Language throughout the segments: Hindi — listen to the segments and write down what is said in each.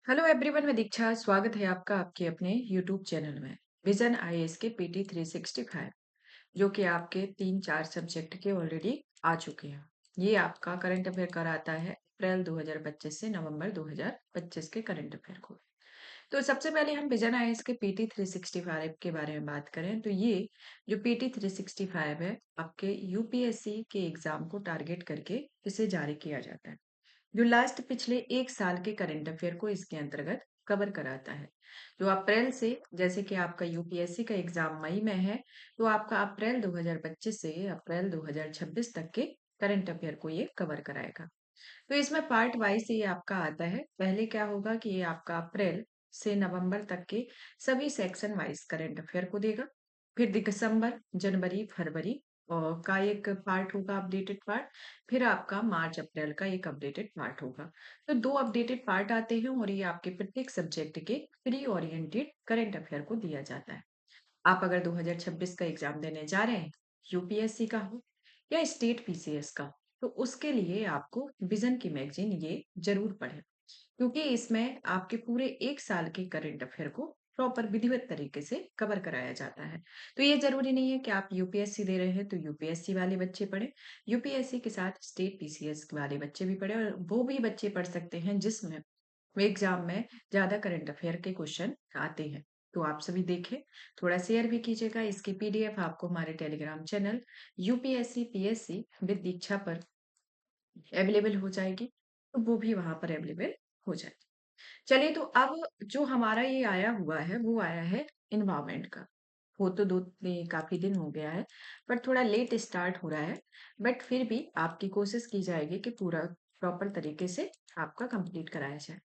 हेलो एवरीवन, मैं दीक्षा। स्वागत है आपका आपके अपने यूट्यूब चैनल में विजन आईएएस के पीटी 365, जो कि आपके 3-4 सब्जेक्ट के ऑलरेडी आ चुके हैं। ये आपका करंट अफेयर कराता है अप्रैल 2025 से नवंबर 2025 के करंट अफेयर को। तो सबसे पहले हम विजन आईएएस के पीटी 365 के बारे में बात करें तो ये जो पीटी 365 है, आपके यूपीएससी के एग्जाम को टारगेट करके इसे जारी किया जाता है, जो लास्ट पिछले 1 साल के करंट अफेयर को इसके अंतर्गत कवर कराता है। जो अप्रैल से, जैसे कि आपका यूपीएससी का एग्जाम मई में है, तो आपका अप्रैल 2025 से अप्रैल 2026 तक के करंट अफेयर को ये कवर कराएगा। तो इसमें पार्ट वाइज ये आपका आता है। पहले क्या होगा कि ये आपका अप्रैल से नवंबर तक के सभी सेक्शन वाइज करंट अफेयर को देगा। फिर दिसंबर, जनवरी, फरवरी और का एक पार्ट होगा, अपडेटेड पार्ट। फिर आपका मार्च अप्रैल का एक अपडेटेड पार्ट होगा। तो 2 अपडेटेड पार्ट आते हैं और ये आपके प्रत्येक सब्जेक्ट के प्री ओरिएंटेड करंट अफेयर को दिया जाता है। आप अगर 2026 का एग्जाम देने जा रहे हैं, यूपीएससी का हो या स्टेट पीसीएस का, तो उसके लिए आपको विजन की मैगजीन ये जरूर पढ़ें, क्योंकि इसमें आपके पूरे 1 साल के करंट अफेयर को प्रॉपर विधिवत तरीके से कवर कराया जाता है। तो ये जरूरी नहीं है कि आप यूपीएससी दे रहे हैं तो यूपीएससी वाले बच्चे पढ़े। यूपीएससी के साथ स्टेट पीसीएस वाले बच्चे भी पढ़े, और वो भी बच्चे पढ़ सकते हैं जिसमें एग्जाम में ज्यादा करंट अफेयर के क्वेश्चन आते हैं। तो आप सभी देखें, थोड़ा शेयर भी कीजिएगा। इसकी पीडीएफ आपको हमारे Telegram channel UPSC PSC with Diksha पर अवेलेबल हो जाएगी, तो वो भी वहां पर अवेलेबल हो जाएगी। चलिए, तो अब जो हमारा ये आया हुआ है वो आया है इन्वायरमेंट का। वो तो काफी दिन हो गया है, पर थोड़ा लेट स्टार्ट हो रहा है। बट फिर भी आपकी कोशिश की जाएगी कि पूरा प्रॉपर तरीके से आपका कंप्लीट कराया जाए।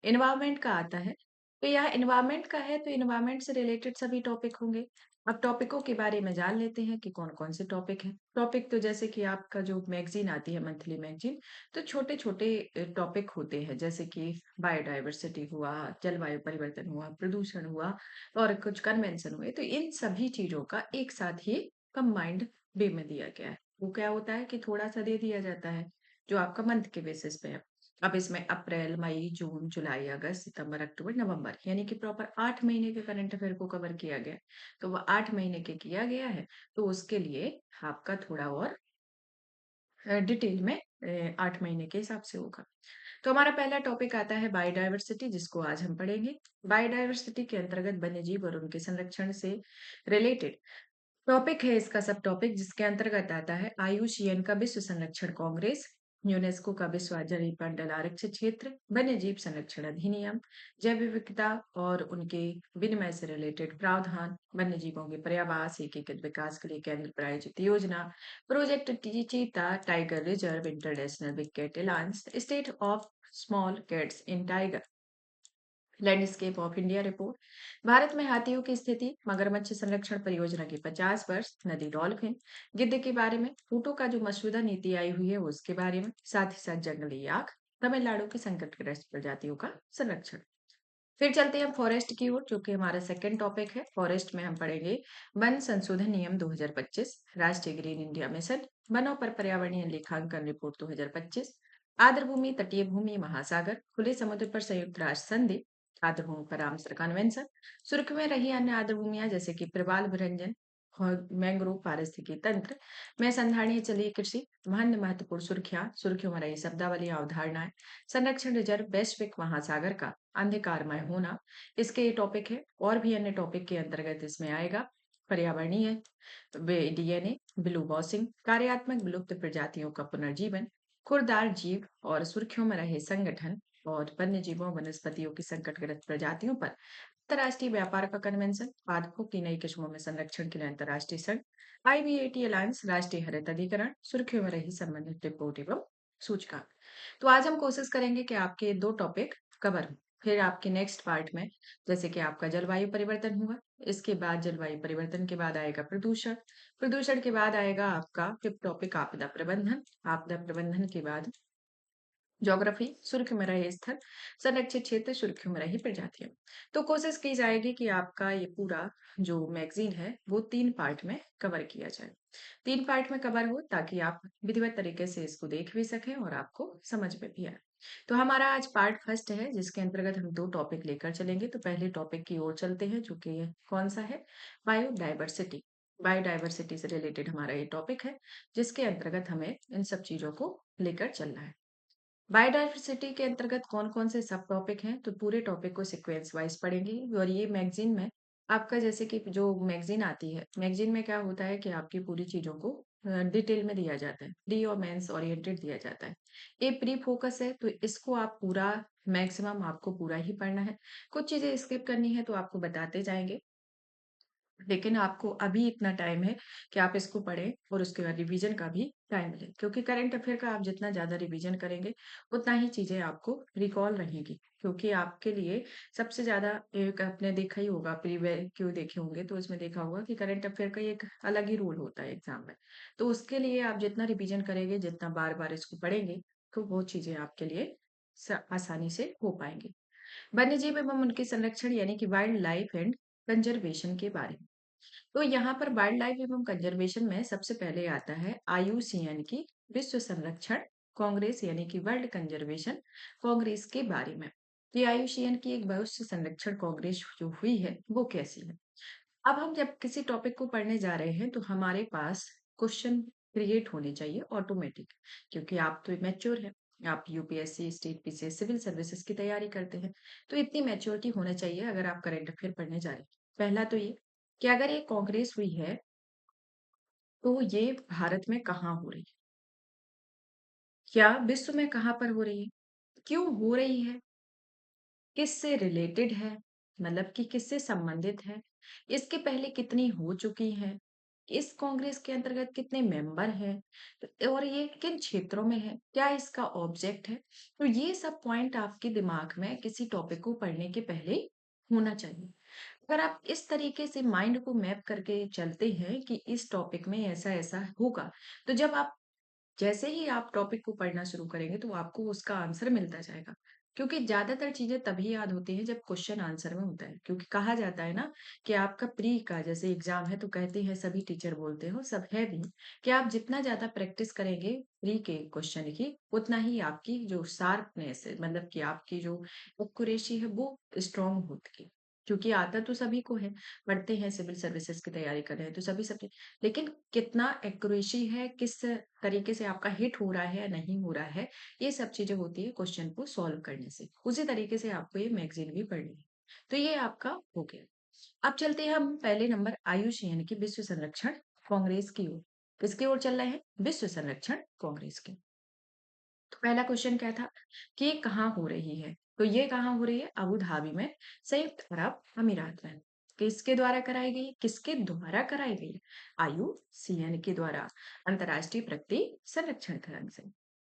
एनवायरनमेंट का आता है, तो यह एनवायरनमेंट का है तो एनवायरनमेंट से रिलेटेड सभी टॉपिक होंगे। अब टॉपिकों के बारे में जान लेते हैं कि कौन कौन से टॉपिक हैं। टॉपिक तो जैसे कि आपका जो मैगजीन आती है, मंथली मैगजीन, तो छोटे छोटे टॉपिक होते हैं, जैसे कि बायोडाइवर्सिटी हुआ, जलवायु परिवर्तन हुआ, प्रदूषण हुआ और कुछ कन्वेंशन हुए। तो इन सभी चीजों का एक साथ ही कंबाइंड वे में दिया गया है। वो क्या होता है कि थोड़ा सा दे दिया जाता है, जो आपका मंथ के बेसिस पे है। अब इसमें अप्रैल, मई, जून, जुलाई, अगस्त, सितंबर, अक्टूबर, नवंबर, यानी कि प्रॉपर 8 महीने के करंट अफेयर को कवर किया गया है। तो वो 8 महीने के किया गया है, तो उसके लिए आपका थोड़ा और डिटेल में 8 महीने के हिसाब से होगा। तो हमारा पहला टॉपिक आता है बायोडायवर्सिटी, जिसको आज हम पढ़ेंगे। बायोडायवर्सिटी के अंतर्गत वन्यजीव और उनके संरक्षण से रिलेटेड टॉपिक है इसका सब टॉपिक, जिसके अंतर्गत आता है आयुषीएन का विश्व संरक्षण कांग्रेस, यूनेस्को का विश्व मंडल आरक्षित क्षेत्र, वन्य जीव संरक्षण अधिनियम, जैव विविधता और उनके विनिमय से रिलेटेड प्रावधान, वन्य जीवों के पर्यावास एकीकृत विकास के लिए केंद्र प्रायोजित योजना, project Cheetah tiger reserve, international big cat alliance, state of small cats in tiger, landscape of India report, Bharat में हाथियों की स्थिति, मगरमच्छ संरक्षण परियोजना के 50 वर्ष, नदी डॉल्फिन, गिद्ध के बारे में, ऊँटों का जो मसौदा नीति आई हुई है उसके बारे में, साथ ही साथ जंगली आग, तमिलनाडु की संकटग्रस्त प्रजातियों का संरक्षण। फिर चलते हैं हम फॉरेस्ट की ओर, जो कि हमारा सेकंड टॉपिक है। फॉरेस्ट में हम पढ़ेंगे वन संशोधन नियम 2025, राष्ट्रीय ग्रीन इंडिया मिशन, वनों पर पर्यावरणीय लेखांकन रिपोर्ट 2025, आर्द्र भूमि, तटीय भूमि, महासागर, खुले समुद्र पर संयुक्त राष्ट्र संधि, आर्द्र भूमि पर आमसर कन्वेंशन, सुर्ख में रही अन्य आर्द्र भूमियां जैसे कि प्रवाल भरंजन और मैंग्रोव पारिस्थितिकी तंत्र में संधारणीय जलीय कृषि, वन्य महत्वपूर्ण सुर्खियां, सुर्खियों में रही शब्दावली अवधारणाएं, संरक्षण रिजर्व, वैश्विक महासागर का अंधकारमय होना, इसके ये टॉपिक है। और भी अन्य टॉपिक के अंतर्गत इसमें आएगा पर्यावरणीय वे डीएनए, ब्लू वॉशिंग, कार्यात्मक विलुप्त प्रजातियों का पुनर्जीवन, खुरदार जीव और सुर्खियों में रहे संगठन और वन्य जीवों वनस्पतियों की संकटग्रस्त प्रजातियों पर अंतर्राष्ट्रीय व्यापार का कन्वेंशन, पादपों की नई किस्मों में संरक्षण के लिए अंतर्राष्ट्रीय संघ, आईबीएटी अलायंस, राष्ट्रीय हरित अधिकरण, सुर्खियों में रही संबंधित रिपोर्ट एवं सूचकांक। तो आज हम कोशिश करेंगे कि आपके 2 टॉपिक कवर हो। फिर आपके नेक्स्ट पार्ट में, जैसे कि आपका जलवायु परिवर्तन हुआ, इसके बाद जलवायु परिवर्तन के बाद आएगा प्रदूषण, प्रदूषण के बाद आएगा आपका फिफ्थ टॉपिक आपदा प्रबंधन, आपदा प्रबंधन के बाद ज्योग्राफी, सुर्खियों में रहे स्थल, संरक्षित क्षेत्र, सुर्खियों में रही प्रजातियां। तो कोशिश की जाएगी कि आपका ये पूरा जो मैगजीन है वो 3 पार्ट में कवर किया जाए। 3 पार्ट में कवर हो ताकि आप विधिवत तरीके से इसको देख भी सकें और आपको समझ में भी आए। तो हमारा आज पार्ट फर्स्ट है जिसके अंतर्गत हम 2 टॉपिक लेकर चलेंगे। तो पहले टॉपिक की ओर चलते हैं जो कि कौन-सा है? बायोडायवर्सिटी। बायोडायवर्सिटी से रिलेटेड हमारा ये टॉपिक है जिसके अंतर्गत हमें इन सब चीज़ों को लेकर चलना है। बायोडायवर्सिटी के अंतर्गत कौन-कौन से सब टॉपिक हैं, तो पूरे टॉपिक को सीक्वेंस वाइज़ पढ़ेंगे और ये मैगज़ीन में आपका जैसे कि जो मैगज़ीन आती है, मैगज़ीन में क्या होता है कि आपकी पूरी चीज़ों को डिटेल में दिया जाता है। प्री और मेंस ओरिएंटेड दिया जाता है। ये प्री फ़ोकस है, तो इसको आप पूरा मैक्सिमम आपको पूरा ही पढ़ना है। कुछ चीज़ें स्किप करनी है, तो आपको बताते जाएँगे। लेकिन आपको अभी इतना टाइम है कि आप इसको पढ़ें और उसके बाद रिवीजन का भी टाइम लें क्योंकि करंट अफेयर का आप जितना ज़्यादा रिवीजन करेंगे उतना ही चीज़ें आपको रिकॉल रहेंगी क्योंकि आपके लिए सबसे ज़्यादा एक आपने देखा ही होगा क्यों देखे होंगे तो उसमें देखा होगा कि करंट अफेयर का एक अलग ही रोल होता है एग्जाम में। तो उसके लिए आप जितना रिवीजन करेंगे जितना बार बार इसको पढ़ेंगे तो वो चीज़ें आपके लिए आसानी से हो पाएंगी। वन्य जीव एवं उनके संरक्षण यानी कि वाइल्ड लाइफ एंड कंजर्वेशन के बारे में। तो यहाँ पर वाइल्ड लाइफ एवं कंजर्वेशन में सबसे पहले आता है आईयूसीएन की विश्व संरक्षण कांग्रेस यानी कि वर्ल्ड कंजर्वेशन कांग्रेस के बारे में। ये आईयूसीएन की एक विश्व संरक्षण कांग्रेस जो हुई है वो कैसी है। अब हम जब किसी टॉपिक को पढ़ने जा रहे हैं तो हमारे पास क्वेश्चन क्रिएट होने चाहिए ऑटोमेटिक क्योंकि आप तो मैच्योर हैं। आप UPSC state PCS civil services की तैयारी करते हैं तो इतनी मैच्योरिटी होना चाहिए अगर आप करंट अफेयर पढ़ने जा रहे हैं। पहला तो ये कि अगर ये कांग्रेस हुई है तो ये भारत में कहाँ हो रही है, क्या विश्व में कहाँ पर हो रही है, क्यों हो रही है, किससे रिलेटेड है, मतलब कि किससे संबंधित है, इसके पहले कितनी हो चुकी है, इस कांग्रेस के अंतर्गत कितने मेंबर हैं और ये किन क्षेत्रों में है, क्या इसका ऑब्जेक्ट है। तो ये सब पॉइंट आपके दिमाग में किसी टॉपिक को पढ़ने के पहले होना चाहिए। अगर आप इस तरीके से माइंड को मैप करके चलते हैं कि इस टॉपिक में ऐसा ऐसा होगा, तो जब आप जैसे ही आप टॉपिक को पढ़ना शुरू करेंगे तो आपको उसका आंसर मिलता जाएगा। क्योंकि ज्यादातर चीजें तभी याद होती हैं जब क्वेश्चन आंसर में होता है क्योंकि कहा जाता है ना कि आपका प्री का जैसे एग्जाम है तो कहते हैं सभी टीचर बोलते हो सब है भी कि आप जितना ज्यादा प्रैक्टिस करेंगे प्री के क्वेश्चन की उतना ही आपकी जो शार्पनेस है मतलब कि आपकी जो एक्यूरेसी है वो स्ट्रांग होती है। क्योंकि आता तो सभी को है, पढ़ते हैं सिविल सर्विसेज की तैयारी कर रहे हैं तो सभी सब्जेक्ट, लेकिन कितना एक्यूरेसी है किस तरीके से आपका हिट हो रहा है या नहीं हो रहा है, ये सब चीजें होती है क्वेश्चन को सॉल्व करने से। उसी तरीके से आपको ये मैगजीन भी पढ़नी है। तो ये आपका हो गया। अब चलते हैं हम पहले नंबर आयुष्मान की विश्व संरक्षण कांग्रेस की ओर। किसकी ओर चल रहे हैं? विश्व संरक्षण कांग्रेस की। तो पहला क्वेश्चन क्या था कि ये कहाँ हो रही है? तो ये कहाँ हो रही है? अबू धाबी में, संयुक्त अरब अमीरात में। किसके द्वारा कराई गई? किसके द्वारा कराई गई? आईयूसीएन के द्वारा, अंतरराष्ट्रीय प्रगति संरक्षण संघ से।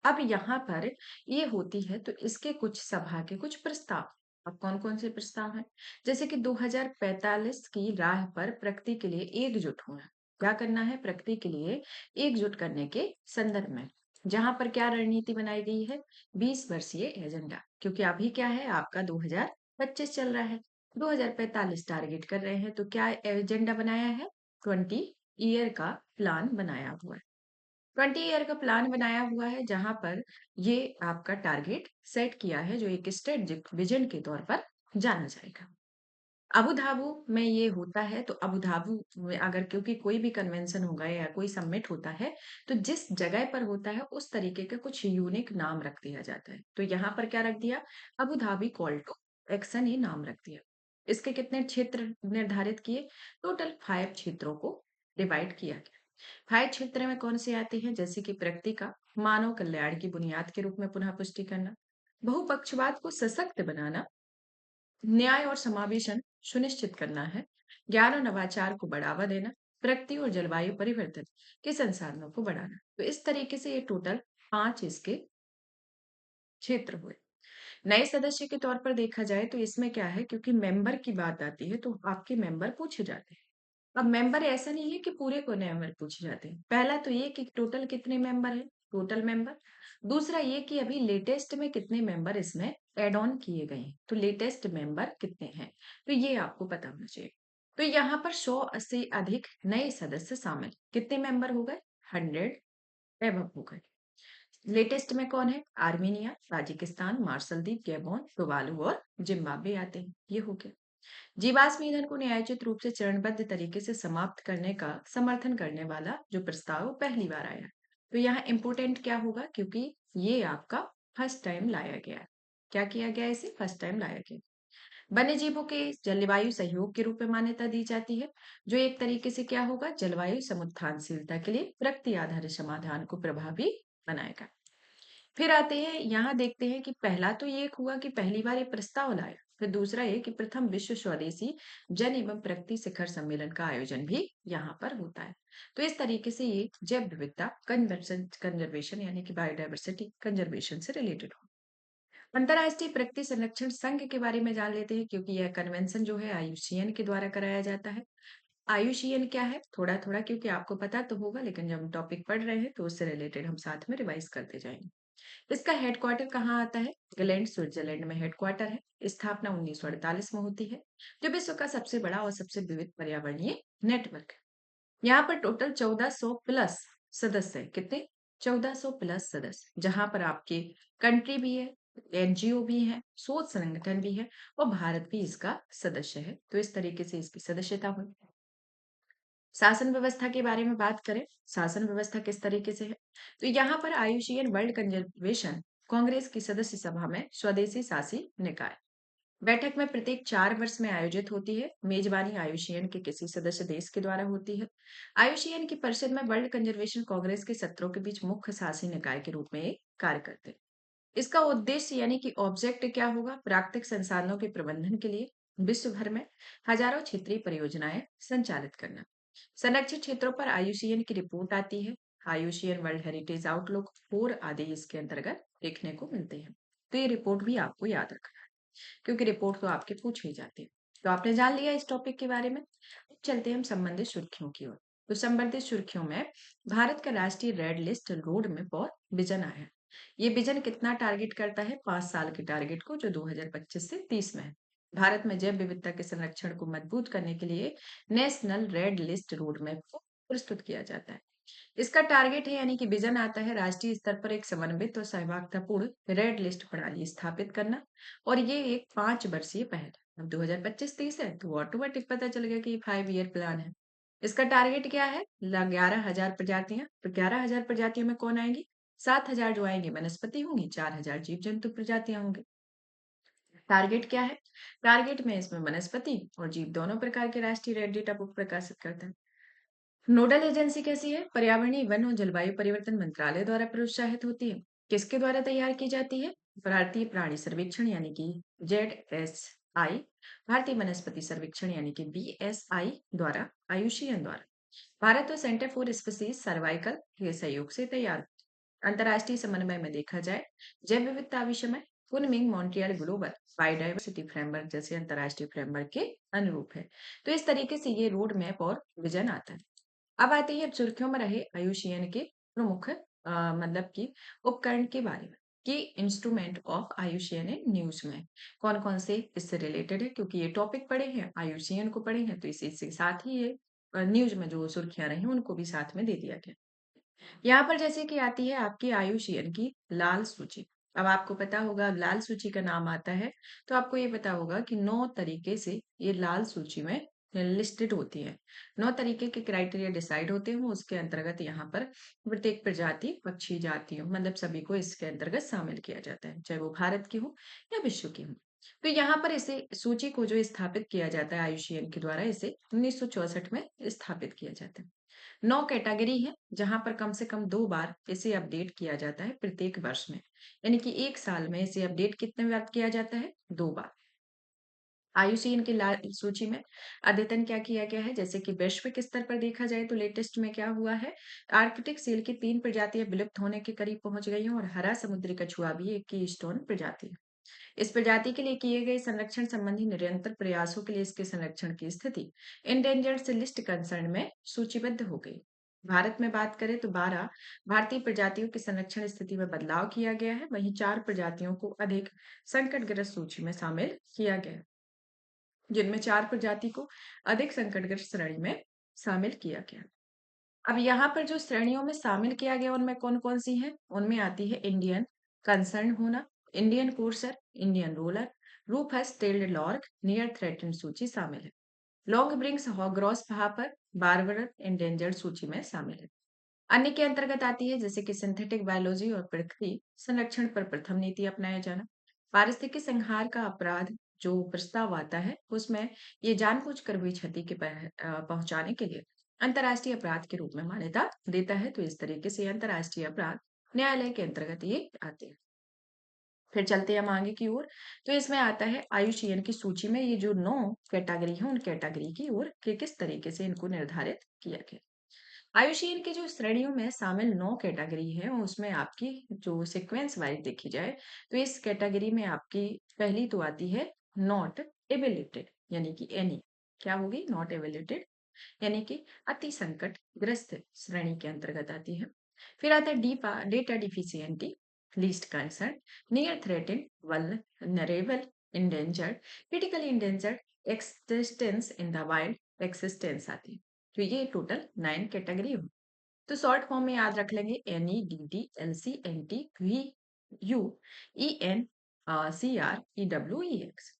अब यहाँ पर ये होती है तो इसके कुछ सभा के कुछ प्रस्ताव। अब कौन कौन से प्रस्ताव हैं? जैसे कि 2045 की राह पर प्रगति के लिए एकजुट होना। क्या करना है? प्रगति के लिए एकजुट करने के संदर्भ में जहां पर क्या रणनीति बनाई गई है? 20 वर्षीय एजेंडा, क्योंकि अभी क्या है आपका 2025 चल रहा है, 2045 टारगेट कर रहे हैं तो क्या एजेंडा बनाया है? 20 ईयर का प्लान बनाया हुआ है। 20 ईयर का प्लान बनाया हुआ है जहां पर ये आपका टारगेट सेट किया है जो एक स्ट्रेटजिक विजन के तौर पर जाना जाएगा। अबू धाबी में ये होता है तो अबू धाबी में अगर क्योंकि कोई भी कन्वेंशन होगा या कोई समिट होता है तो जिस जगह पर होता है उस तरीके का कुछ यूनिक नाम रख दिया जाता है। तो यहाँ पर क्या रख दिया? Abu Dhabi call to action ही नाम रख दिया। इसके कितने क्षेत्र निर्धारित किए? टोटल 5 क्षेत्रों को डिवाइड किया गया। 5 क्षेत्र में कौन से आते हैं? जैसे कि प्रगति का मानव कल्याण की बुनियाद के रूप में पुनः पुष्टि करना, बहुपक्षवाद को सशक्त बनाना, न्याय और समावेशन सुनिश्चित करना है, ज्ञान और नवाचार को बढ़ावा देना, प्रकृति और जलवायु परिवर्तन के संसाधनों को बढ़ाना। तो इस तरीके से ये टोटल 5 इसके क्षेत्र हुए। नए सदस्य के तौर पर देखा जाए तो इसमें क्या है, क्योंकि मेंबर की बात आती है तो आपके मेंबर पूछे जाते हैं। अब मेंबर ऐसा नहीं है कि पूरे को मेंबर पूछे जाते हैं। पहला तो ये कि टोटल कितने मेंबर है, टोटल मेंबर। दूसरा ये कि अभी लेटेस्ट में कितने मेंबर इसमें एड ऑन किए गए हैं, तो लेटेस्ट मेंबर कितने हैं, तो ये आपको पता होना चाहिए। तो यहाँ पर 100 से अधिक नए सदस्य शामिल, कितने मेंबर हो गए? 100 एबव हो गए। लेटेस्ट में कौन है? आर्मेनिया, ताजिकिस्तान, मार्शल द्वीप, गैबोन, टुवालू और जिम्बाब्वे आते हैं। ये हो गया। जीवाश्म ईंधन को न्यायोचित रूप से चरणबद्ध तरीके से समाप्त करने का समर्थन करने वाला जो प्रस्ताव पहली बार आया। तो यहाँ इम्पोर्टेंट क्या होगा, क्योंकि ये आपका फर्स्ट टाइम लाया गया है। क्या किया गया? इसे फर्स्ट टाइम लाया गया। वन्य जीवों के जलवायु सहयोग के रूप में मान्यता दी जाती है, जो एक तरीके से क्या होगा, जलवायु समुत्थानशीलता के लिए प्रगति आधारित समाधान को प्रभावी बनाएगा। फिर आते हैं, यहाँ देखते हैं कि पहला तो ये हुआ कि पहली बार ये प्रस्ताव लाया। फिर दूसरा ये कि प्रथम विश्व स्वदेशी जन एवं प्रगति शिखर सम्मेलन का आयोजन भी यहाँ पर होता है। तो इस तरीके से ये जैव विविधता कंजर्वेशन यानी कि बायोडायवर्सिटी कंजर्वेशन से रिलेटेड हो। अंतर्राष्ट्रीय प्रकृति संरक्षण संघ के बारे में जान लेते हैं, क्योंकि यह कन्वेंशन जो है आईयूसीएन के द्वारा कराया जाता है। आईयूसीएन क्या है, थोड़ा थोड़ा क्योंकि आपको पता तो होगा, लेकिन जब हम टॉपिक पढ़ रहे हैं तो उससे रिलेटेड हम साथ में रिवाइज करते जाएंगे। इसका हेडक्वार्टर कहाँ आता है? ग्लैंड, स्विट्जरलैंड में हेडक्वार्टर है। स्थापना 1948 में होती है, जो विश्व का सबसे बड़ा और सबसे विविध पर्यावरणीय नेटवर्क है। यहाँ पर टोटल 1400 प्लस सदस्य है। कितने? 1400 प्लस सदस्य, जहां पर आपके कंट्री भी है, एनजीओ भी है, शोध संगठन भी है और भारत भी इसका सदस्य है। तो इस तरीके से इसकी सदस्यता हुई। शासन व्यवस्था के बारे में बात करें, शासन व्यवस्था किस तरीके से है, तो यहाँ पर आयुषीयन वर्ल्ड कंजर्वेशन कांग्रेस की सदस्य सभा में स्वदेशी शासी निकाय बैठक में प्रत्येक 4 वर्ष में आयोजित होती है। मेजबानी आयुषीयन के किसी सदस्य देश के द्वारा होती है। आयुषीयन की परिषद में वर्ल्ड कंजर्वेशन कांग्रेस के सत्रों के बीच मुख्य शासी निकाय के रूप में ये कार्य करते हैं। इसका उद्देश्य यानी कि ऑब्जेक्ट क्या होगा? प्राकृतिक संसाधनों के प्रबंधन के लिए विश्व भर में हजारों क्षेत्रीय परियोजनाएं संचालित करना। संरक्षित क्षेत्रों पर आयुषीयन की रिपोर्ट आती है। आयुषीयन वर्ल्ड हेरिटेज आउटलुक 4 आदि इसके अंतर्गत देखने को मिलते हैं। तो ये रिपोर्ट भी आपको याद रखना है, क्योंकि रिपोर्ट तो आपके पूछ ही जाती है। तो आपने जान लिया इस टॉपिक के बारे में। अब चलते हैं हम संबंधित सुर्खियों की ओर। तो संबंधित सुर्खियों में भारत का राष्ट्रीय रेड लिस्ट रोड मैप और विजन आया है। ये विजन कितना टारगेट करता है? 5 साल के टारगेट को, जो 2025 से 30 में है। भारत में जैव विविधता के संरक्षण को मजबूत करने के लिए national red list road map को प्रस्तुत किया जाता है। इसका टारगेट है यानी कि विजन आता है राष्ट्रीय स्तर पर एक समन्वित और सहभागितापूर्ण रेड लिस्ट प्रणाली स्थापित करना। और ये एक 5 वर्षीय पहल है। अब 2025-30 है तो ऑटोमेटिक पता चल गया कि ये 5 ईयर प्लान है। इसका टारगेट क्या है? 11,000 प्रजातियां। तो 11,000 प्रजातियों में कौन आएंगी? 7,000 जो आएंगे वनस्पति होंगी, 4,000 जीव जंतु प्रजातियां होंगी। टारगेट क्या है? टारगेट में इसमें वनस्पति और जीव दोनों प्रकार के राष्ट्रीय रेड डेटा बुक प्रकाशित करता है। नोडल एजेंसी कैसी है? पर्यावरणीय, वन और जलवायु परिवर्तन मंत्रालय द्वारा प्रोत्साहित होती है। किसके द्वारा तैयार की जाती है? भारतीय प्राणी सर्वेक्षण यानी कि ZSI, भारतीय वनस्पति सर्वेक्षण यानी कि BSI द्वारा, आयुषीयन द्वारा, भारत और सेंटर फॉर स्पीसीज सर्वाइकल के सहयोग से तैयार। अंतर्राष्ट्रीय समन्वय में देखा जाए, जैव विविधता विषय में Kunming Montreal global biodiversity framework जैसे अंतर्राष्ट्रीय फ्रेमवर्क के अनुरूप है। तो इस तरीके से ये रोड मैप और विजन आता है। अब आते हैं अब सुर्खियों में रहे आयुषीयन के प्रमुख मतलब कि उपकरण के बारे में, कि इंस्ट्रूमेंट ऑफ आयुषीयन इन न्यूज में कौन कौन से इससे रिलेटेड है, क्योंकि ये टॉपिक पढ़े हैं, आयुषीयन को पढ़े हैं, तो इसी से साथ ही ये न्यूज में जो सुर्खियां रही उनको भी साथ में दे दिया गया। यहाँ पर जैसे कि आती है आपकी आयुषीयन की लाल सूची। अब आपको पता होगा लाल सूची का नाम आता है, तो आपको ये पता होगा कि 9 तरीके से ये लाल सूची में लिस्टेड होती है। 9 तरीके के क्राइटेरिया डिसाइड होते हैं, उसके अंतर्गत यहाँ पर प्रत्येक प्रजाति पक्षी जातियों मतलब सभी को इसके अंतर्गत शामिल किया जाता है, चाहे वो भारत की हो या विश्व की हो। तो यहाँ पर इसे सूची को जो स्थापित किया जाता है आयुषीयन के द्वारा, इसे 1964 में स्थापित किया जाता है। 9 कैटेगरी है, जहां पर कम से कम 2 बार इसे अपडेट किया जाता है प्रत्येक वर्ष में, यानी कि एक साल में इसे अपडेट कितने बार किया जाता है? 2 बार। आयुसीएन की लाल सूची में अद्यतन क्या किया गया है? जैसे कि वैश्विक स्तर पर देखा जाए तो लेटेस्ट में क्या हुआ है? आर्कटिक सील की 3 प्रजातियां विलुप्त होने के करीब पहुंच गई हैं और हरा समुद्री कछुआ भी एक की स्टोन प्रजाति है। इस प्रजाति के लिए किए गए संरक्षण संबंधी निरंतर प्रयासों के लिए इसके संरक्षण की स्थिति इंडेंजर्ड से लिस्ट कंसर्न में सूचीबद्ध हो गई। भारत में बात करें तो 12 भारतीय प्रजातियों की संरक्षण स्थिति में बदलाव किया गया है, वहीं 4 प्रजातियों को अधिक संकटग्रस्त सूची में शामिल किया गया है, जिनमें 4 प्रजाति को अधिक संकटग्रस्त श्रेणी में शामिल किया गया। अब यहाँ पर जो श्रेणियों में शामिल किया गया उनमें कौन-कौन सी हैं? उनमें आती है इंडियन, कंसर्न होना, Indian courser, Indian roller, rufous tailed lark, near threatened सूची शामिल है। Long brings grasshopper warbler endangered सूची में शामिल है। अन्य के अंतर्गत आती है जैसे कि सिंथेटिक बायोलॉजी और प्रकृति संरक्षण पर प्रथम नीति अपनाया जाना। पारिस्थितिक संहार का अपराध जो प्रस्ताव आता है उसमें ये जानबूझकर हुई क्षति के पहुंचाने के लिए अंतर्राष्ट्रीय अपराध के रूप में मान्यता देता है। तो इस तरीके से अंतर्राष्ट्रीय अपराध न्यायालय के अंतर्गत ये आते हैं। फिर चलते हैं हम आगे की ओर। तो इसमें आता है आईयूसीएन की सूची में ये जो 9 कैटेगरी है उन कैटेगरी की ओर कि किस तरीके से इनको निर्धारित किया गया। आयुषीन की जो श्रेणियों में शामिल 9 कैटेगरी है उसमें आपकी जो सीक्वेंस वाइज देखी जाए तो इस कैटेगरी में आपकी पहली तो आती है नॉट एबिलिटेड यानी कि एनी। क्या होगी? नॉट एबिलिटेड यानी कि अति संकट ग्रस्त श्रेणी के अंतर्गत आती है। फिर आता है डीपा data deficient, least concern, near threaten, vulnerable, endangered, critically endangered, existence in the wild existence आती है। तो ये टोटल 9 कैटेगरी हो। तो शॉर्ट फॉर्म में याद रख लेंगे NEDT LCNT VU ENCREWEX।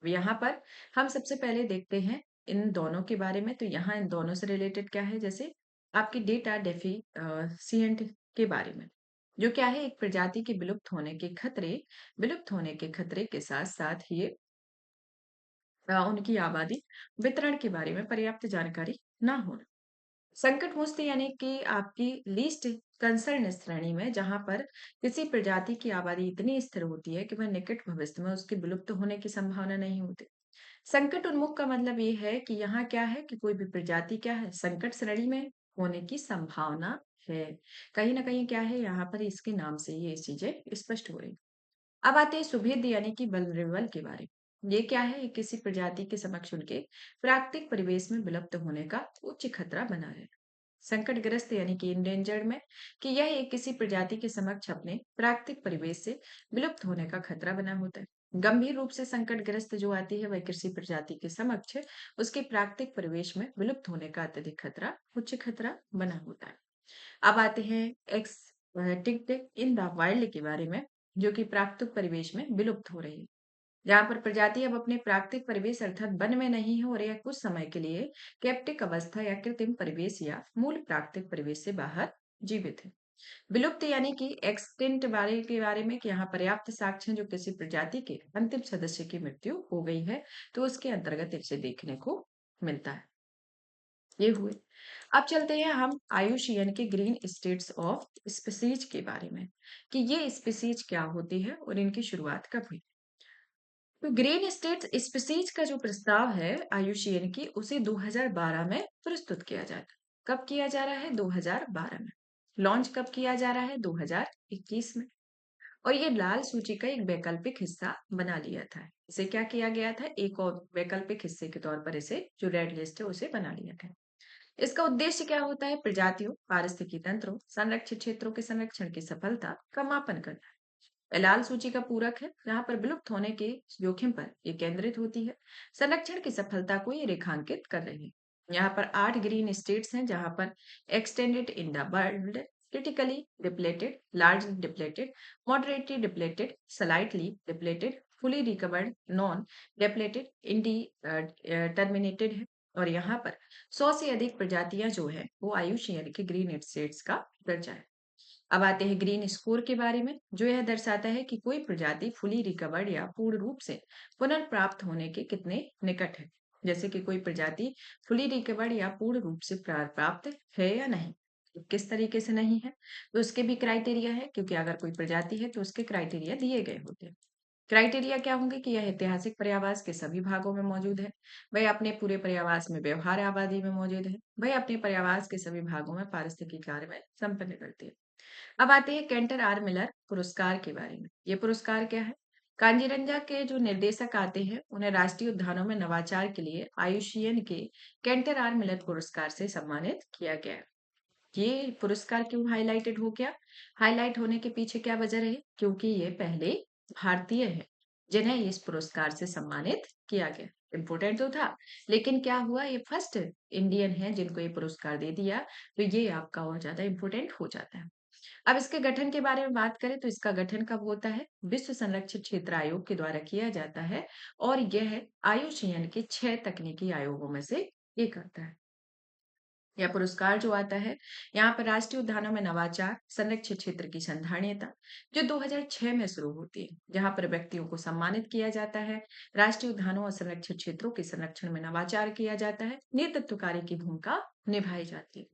यहाँ पर हम सबसे पहले देखते हैं इन दोनों के बारे में। तो यहाँ इन दोनों से रिलेटेड क्या है, जैसे आपकी डेटा डेफिशिएंट के बारे में, जो क्या है एक प्रजाति के विलुप्त होने के खतरे के साथ साथ ये उनकी आबादी वितरण के बारे में पर्याप्त जानकारी ना होना। संकट मुक्त यानी कि आपकी लीस्ट कंसर्न श्रेणी में जहां पर किसी प्रजाति की आबादी इतनी स्थिर होती है कि वह निकट भविष्य में उसके विलुप्त होने की संभावना नहीं होती। संकट उन्मुख का मतलब ये है कि यहाँ क्या है कि कोई भी प्रजाति क्या है संकट श्रेणी में होने की संभावना है। कहीं ना कहीं क्या है यहाँ पर इसके नाम से ये चीजें स्पष्ट हो रही। अब आते हैं सुभेद यानी कि वल्नरेबल के बारे में। ये क्या है? ये किसी प्रजाति के समक्ष उनके प्राकृतिक परिवेश में विलुप्त होने का उच्च खतरा बना है। संकटग्रस्त यानी कि इंडेंजर्ड में कि यह एक किसी प्रजाति के समक्ष अपने प्राकृतिक परिवेश से विलुप्त होने का खतरा बना होता है। गंभीर रूप से संकटग्रस्त जो आती है वह किसी प्रजाति के समक्ष उसके प्राकृतिक परिवेश में विलुप्त होने का अत्यधिक खतरा उच्च खतरा बना होता है। अब आते हैं x tick in the wild के बारे में, जो कि प्राकृतिक परिवेश में विलुप्त हो रही है। जहाँ पर प्रजाति अब अपने प्राकृतिक परिवेश अर्थात वन में नहीं है और यह कुछ समय के लिए कैप्टिक अवस्था या कृत्रिम परिवेश या मूल प्राकृतिक परिवेश से बाहर जीवित है। विलुप्त यानी कि एक्सटिंक्ट बारे के बारे में कि यहाँ पर्याप्त साक्ष्य हैं जो किसी प्रजाति के अंतिम सदस्य की मृत्यु हो गई है तो उसके अंतर्गत इसे देखने को मिलता है। ये हुए। अब चलते हैं हम आयुषीएन के ग्रीन स्टेट्स ऑफ स्पीसीज के बारे में कि ये स्पीसीज क्या होती है और इनकी शुरुआत कब हुई। तो ग्रीन स्टेट स्पीसीज का जो प्रस्ताव है आयुषीएन की उसे 2012 में प्रस्तुत किया जाता है। कब किया जा रहा है? 2012 में। लॉन्च कब किया जा रहा है? 2021 में। और ये लाल सूची का एक वैकल्पिक हिस्सा बना लिया था। इसे क्या किया गया था? एक और वैकल्पिक हिस्से के तौर पर इसे जो रेड लिस्ट है उसे बना लिया गया। इसका उद्देश्य क्या होता है? प्रजातियों, पारिस्थितिकी तंत्रों, संरक्षित क्षेत्रों के संरक्षण की सफलता का मापन करना। लाल सूची का पूरक है जहां पर विलुप्त होने के जोखिम पर ये केंद्रित होती है। संरक्षण की सफलता को ये रेखांकित कर रही है। यहाँ पर 8 ग्रीन स्टेट्स हैं जहां पर extended in the world, critically depleted, largely depleted, moderately depleted, slightly depleted, fully recovered, non depleted, indeterminate है। और यहाँ पर 100 से अधिक प्रजातियां जो है वो आयुषीयन के ग्रीन स्टेट्स का दर्जा है। अब आते हैं ग्रीन स्कोर के बारे में, जो यह दर्शाता है कि कोई प्रजाति फुली रिकवर्ड या पूर्ण रूप से पुनर्प्राप्त होने के कितने निकट है। जैसे कि कोई प्रजाति फुली रिकवर्ड या पूर्ण रूप से प्राप्त है या नहीं। तो किस तरीके से नहीं है तो उसके भी क्राइटेरिया है, क्योंकि अगर कोई प्रजाति है तो उसके क्राइटेरिया दिए गए होते हैं। क्राइटेरिया क्या होंगे कि यह ऐतिहासिक पर्यावास के सभी भागों में मौजूद है, वह अपने पूरे पर्यावास में व्यवहार आबादी में मौजूद है, वह अपने पर्यावास के सभी भागों में पारिस्थितिकी कार्य में संपन्न करती है। अब आते हैं केंटर आर मिलर पुरस्कार के बारे में। ये पुरस्कार क्या है? कांजीरंगा के जो निर्देशक आते हैं उन्हें राष्ट्रीय उद्यानों में नवाचार के लिए आयुषीएन के केंटर आर मिलर पुरस्कार से सम्मानित किया गया है। ये पुरस्कार क्यों हाईलाइटेड हो गया? हाईलाइट होने के पीछे क्या वजह है? क्योंकि ये पहले भारतीय है जिन्हें इस पुरस्कार से सम्मानित किया गया। इम्पोर्टेंट तो था, लेकिन क्या हुआ, ये फर्स्ट इंडियन है जिनको ये पुरस्कार दे दिया, तो ये आपका और ज़्यादा इम्पोर्टेंट हो जाता है। अब इसके गठन के बारे में बात करें तो इसका गठन कब होता है? विश्व संरक्षित क्षेत्र आयोग के द्वारा किया जाता है और यह आईयूसीएन के 6 तकनीकी आयोगों में से एक आता है। यह पुरस्कार जो आता है, यहाँ पर राष्ट्रीय उद्यानों में नवाचार, संरक्षित क्षेत्र की संधारणीयता, जो 2006 में शुरू होती है, जहाँ पर व्यक्तियों को सम्मानित किया जाता है, राष्ट्रीय उद्यानों और संरक्षित क्षेत्रों के संरक्षण में नवाचार किया जाता है, नेतृत्व कार्य की भूमिका निभाई जाती है।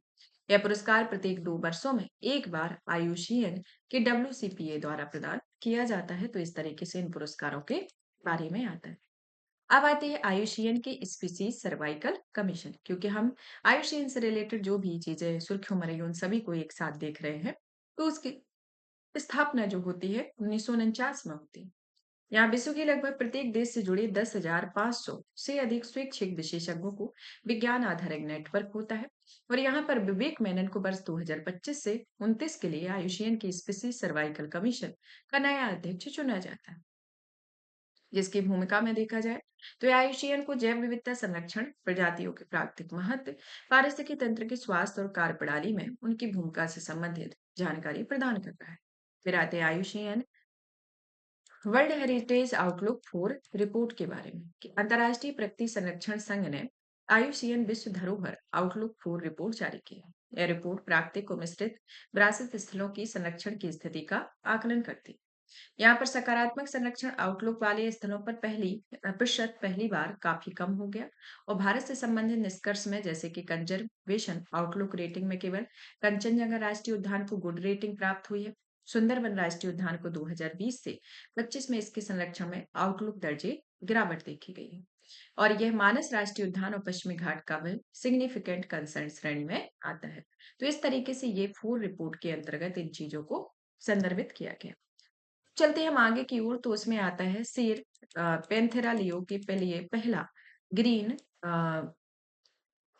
यह पुरस्कार प्रत्येक 2 वर्षों में एक बार आईयूसीएन के डब्ल्यूसीपीए द्वारा प्रदान किया जाता है, तो इस तरीके से इन पुरस्कारों के बारे में आता है। अब आते हैं आईयूसीएन के स्पीसीज सर्वाइकल कमीशन, क्योंकि हम आईयूसीएन से रिलेटेड जो भी चीजें सुर्खियों में रही उन सभी को एक साथ देख रहे हैं, तो उसकी स्थापना जो होती है 1949 में होती है। यहाँ विश्व के लगभग प्रत्येक देश से जुड़े 10,500 से अधिक स्वैच्छिक विशेषज्ञों को विज्ञान आधारित नेटवर्क होता है और यहाँ पर विवेक मेनन को वर्ष 2025 से 29 के लिए आयुषियन की स्पीसीज सर्वाइकल कमीशन का नया अध्यक्ष चुना जाता है। जिसकी भूमिका में देखा जाए तो आयुषियन को जैव विविधता संरक्षण, प्रजातियों के प्राकृतिक महत्व, पारिस्थितिकी तंत्र के स्वास्थ्य और कार्यप्रणाली में उनकी भूमिका से संबंधित जानकारी प्रदान करता है। फिर आते हैं IUCN world heritage outlook four report के बारे में कि अंतर्राष्ट्रीय प्रकृति संरक्षण संघ ने आईयूसीएन विश्व धरोहर आउटलुक फॉर रिपोर्ट जारी की है। यह रिपोर्ट प्राकृतिक और मिश्रित विरासत स्थलों की संरक्षण की स्थिति का आकलन करती है। यहाँ पर सकारात्मक संरक्षण आउटलुक वाले स्थलों पर पहली प्रतिशत पहली बार काफी कम हो गया और भारत से संबंधित निष्कर्ष में जैसे कि कंजर्वेशन आउटलुक रेटिंग में केवल कंचनजंगा राष्ट्रीय उद्यान को गुड रेटिंग प्राप्त हुई है। सुंदरबन राष्ट्रीय उद्यान को 2020 से 25 में इसके संरक्षण में आउटलुक दर्जे गिरावट देखी गई है और यह मानस राष्ट्रीय उद्यान और पश्चिमी घाट का भी सिग्निफिकेंट कंसर्न श्रेणी में आता है। तो इस तरीके से ये फोर रिपोर्ट के अंतर्गत इन चीजों को संदर्भित किया गया। चलते हैं हम आगे की ओर, तो उसमें आता है शेर पेंथेरा लियो के लिए पहला ग्रीन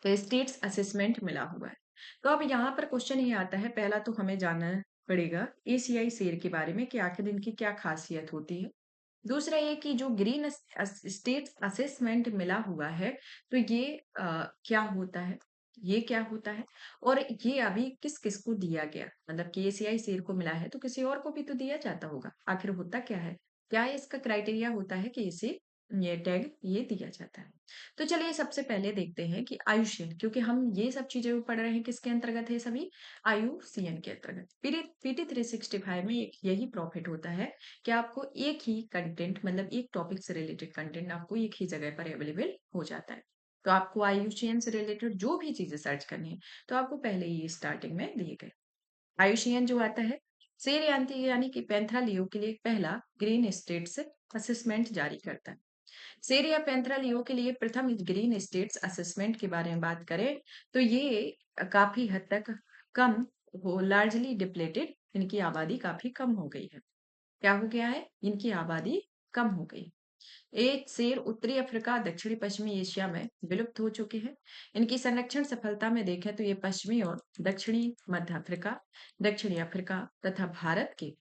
स्टेट्स असेसमेंट मिला हुआ है। तो अब यहाँ पर क्वेश्चन ये आता है, पहला तो हमें जानना पड़ेगा एशियाई शेर के बारे में कि आखिर इनकी क्या खासियत होती है। दूसरा ये कि जो ग्रीन स्टेट्स असेसमेंट मिला हुआ है, तो ये क्या होता है, ये क्या होता है और ये अभी किस किस को दिया गया, मतलब कि एशियाई शेर को मिला है तो किसी और को भी तो दिया जाता होगा, आखिर होता क्या है, क्या इसका क्राइटेरिया होता है कि इसे ये टैग ये दिया जाता है। तो चलिए सबसे पहले देखते हैं कि आयुष्यन, क्योंकि हम ये सब चीजें पढ़ रहे हैं किसके अंतर्गत है, सभी आयुसीएन के अंतर्गत। पीटी 365 में एक यही प्रॉफिट होता है कि आपको एक ही कंटेंट, मतलब एक टॉपिक से रिलेटेड कंटेंट आपको एक ही जगह पर अवेलेबल हो जाता है। तो आपको आयुषियन से रिलेटेड जो भी चीजें सर्च करनी है तो आपको पहले ही स्टार्टिंग में दिए गए। आयुषियन जो आता है सेर यांति यानी कि पैंथरा लियो के लिए पहला ग्रीन स्टेट्स असेसमेंट जारी करता है। सेर या पैंथरा लियो के लिए प्रथम ग्रीन स्टेट्स असेसमेंट के बारे में बात करें तो ये काफी हद तक कम हो, लार्जली डिप्लेटेड, इनकी आबादी काफी कम हो गई है। क्या हो गया है, इनकी आबादी कम हो गई। एक शेर उत्तरी अफ्रीका, दक्षिणी पश्चिमी एशिया में विलुप्त हो चुके हैं। इनकी संरक्षण सफलता में देखें तो ये पश्चिमी और दक्षिणी मध्य अफ्रीका, दक्षिणी अफ्रीका तथा भारत के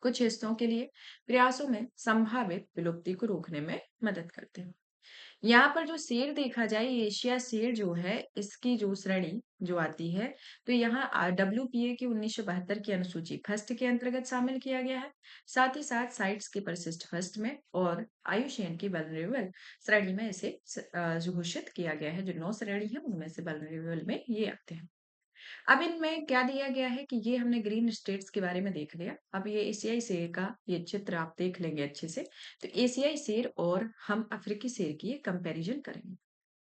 कुछ हिस्सों के लिए प्रयासों में संभावित विलुप्ति को रोकने में मदद करते हैं। यहाँ पर जो शेर देखा जाए, एशिया शेर जो है इसकी जो श्रेणी जो आती है, तो यहाँ डब्ल्यूपीए की 1972 की अनुसूची फर्स्ट के अंतर्गत शामिल किया गया है। साथ ही साथ साइट्स के परिशिष्ट फर्स्ट में और आयुषेन की वल्नरेबल श्रेणी में इसे घोषित किया गया है। जो 9 श्रेणी है उनमें से वल्नरेबल में ये आते हैं। अब इनमें क्या दिया गया है कि ये हमने ग्रीन स्टेट्स के बारे में देख लिया। अब ये एशियाई शेर का ये चित्र आप देख लेंगे अच्छे से। तो एशियाई शेर और हम अफ्रीकी शेर की कंपैरिजन करेंगे।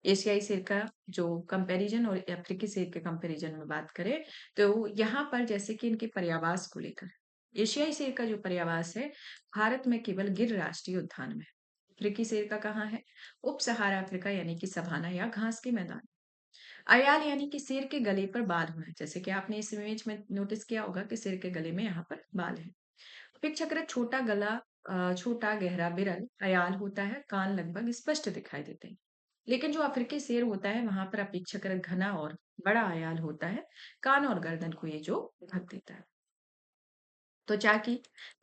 एशियाई शेर का जो कंपैरिजन और अफ्रीकी शेर के कंपैरिजन में बात करें तो यहाँ पर जैसे कि इनके पर्यावास को लेकर, एशियाई शेर का जो पर्यावास है भारत में केवल गिर राष्ट्रीय उद्यान में। अफ्रीकी शेर का कहाँ है, उप सहारा अफ्रीका यानी कि सवाना या घास के मैदान। अयाल यानी कि सिर के गले पर बाल होना, जैसे कि आपने इस इमेज में नोटिस किया होगा कि सिर के गले में यहाँ पर बाल है। अपेक्षाकृत छोटा गला, छोटा गहरा बिरल अयाल होता है, कान लगभग स्पष्ट दिखाई देते हैं। लेकिन जो अफ्रीकी शेर होता है वहां पर अपेक्षाकृत घना और बड़ा अयाल होता है, कान और गर्दन को ये जो ढक देता है। त्वचा की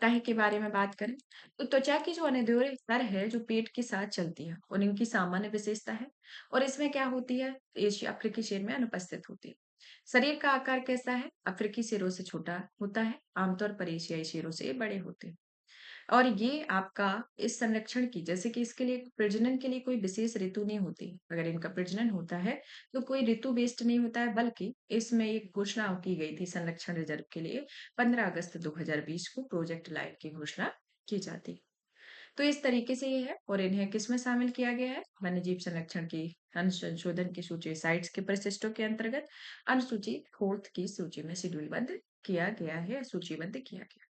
तह के बारे में बात करें तो त्वचा की जो अनिद्र्य तह है जो पेट के साथ चलती है और इनकी सामान्य विशेषता है और इसमें क्या होती है एशिया अफ्रीकी शेर में अनुपस्थित होती है। शरीर का आकार कैसा है? अफ्रीकी शेरों से छोटा होता है, आमतौर पर एशियाई शेरों से बड़े होते हैं। और ये आपका इस संरक्षण की जैसे कि इसके लिए प्रजनन के लिए कोई विशेष ऋतु नहीं होती। अगर इनका प्रजनन होता है तो कोई ऋतु बेस्ड नहीं होता है, बल्कि इसमें एक घोषणा की गई थी संरक्षण रिजर्व के लिए 15 अगस्त 2020 को प्रोजेक्ट लाइफ की घोषणा की जाती है। तो इस तरीके से ये है और इन्हें किसमें शामिल किया गया है? वन्यजीव संरक्षण की अनुसंशोधन की सूची साइट्स के परिशिष्टों के अंतर्गत अनुसूची फोर्थ की सूची में शेड्यूलबद्ध किया गया है, सूचीबद्ध किया गया।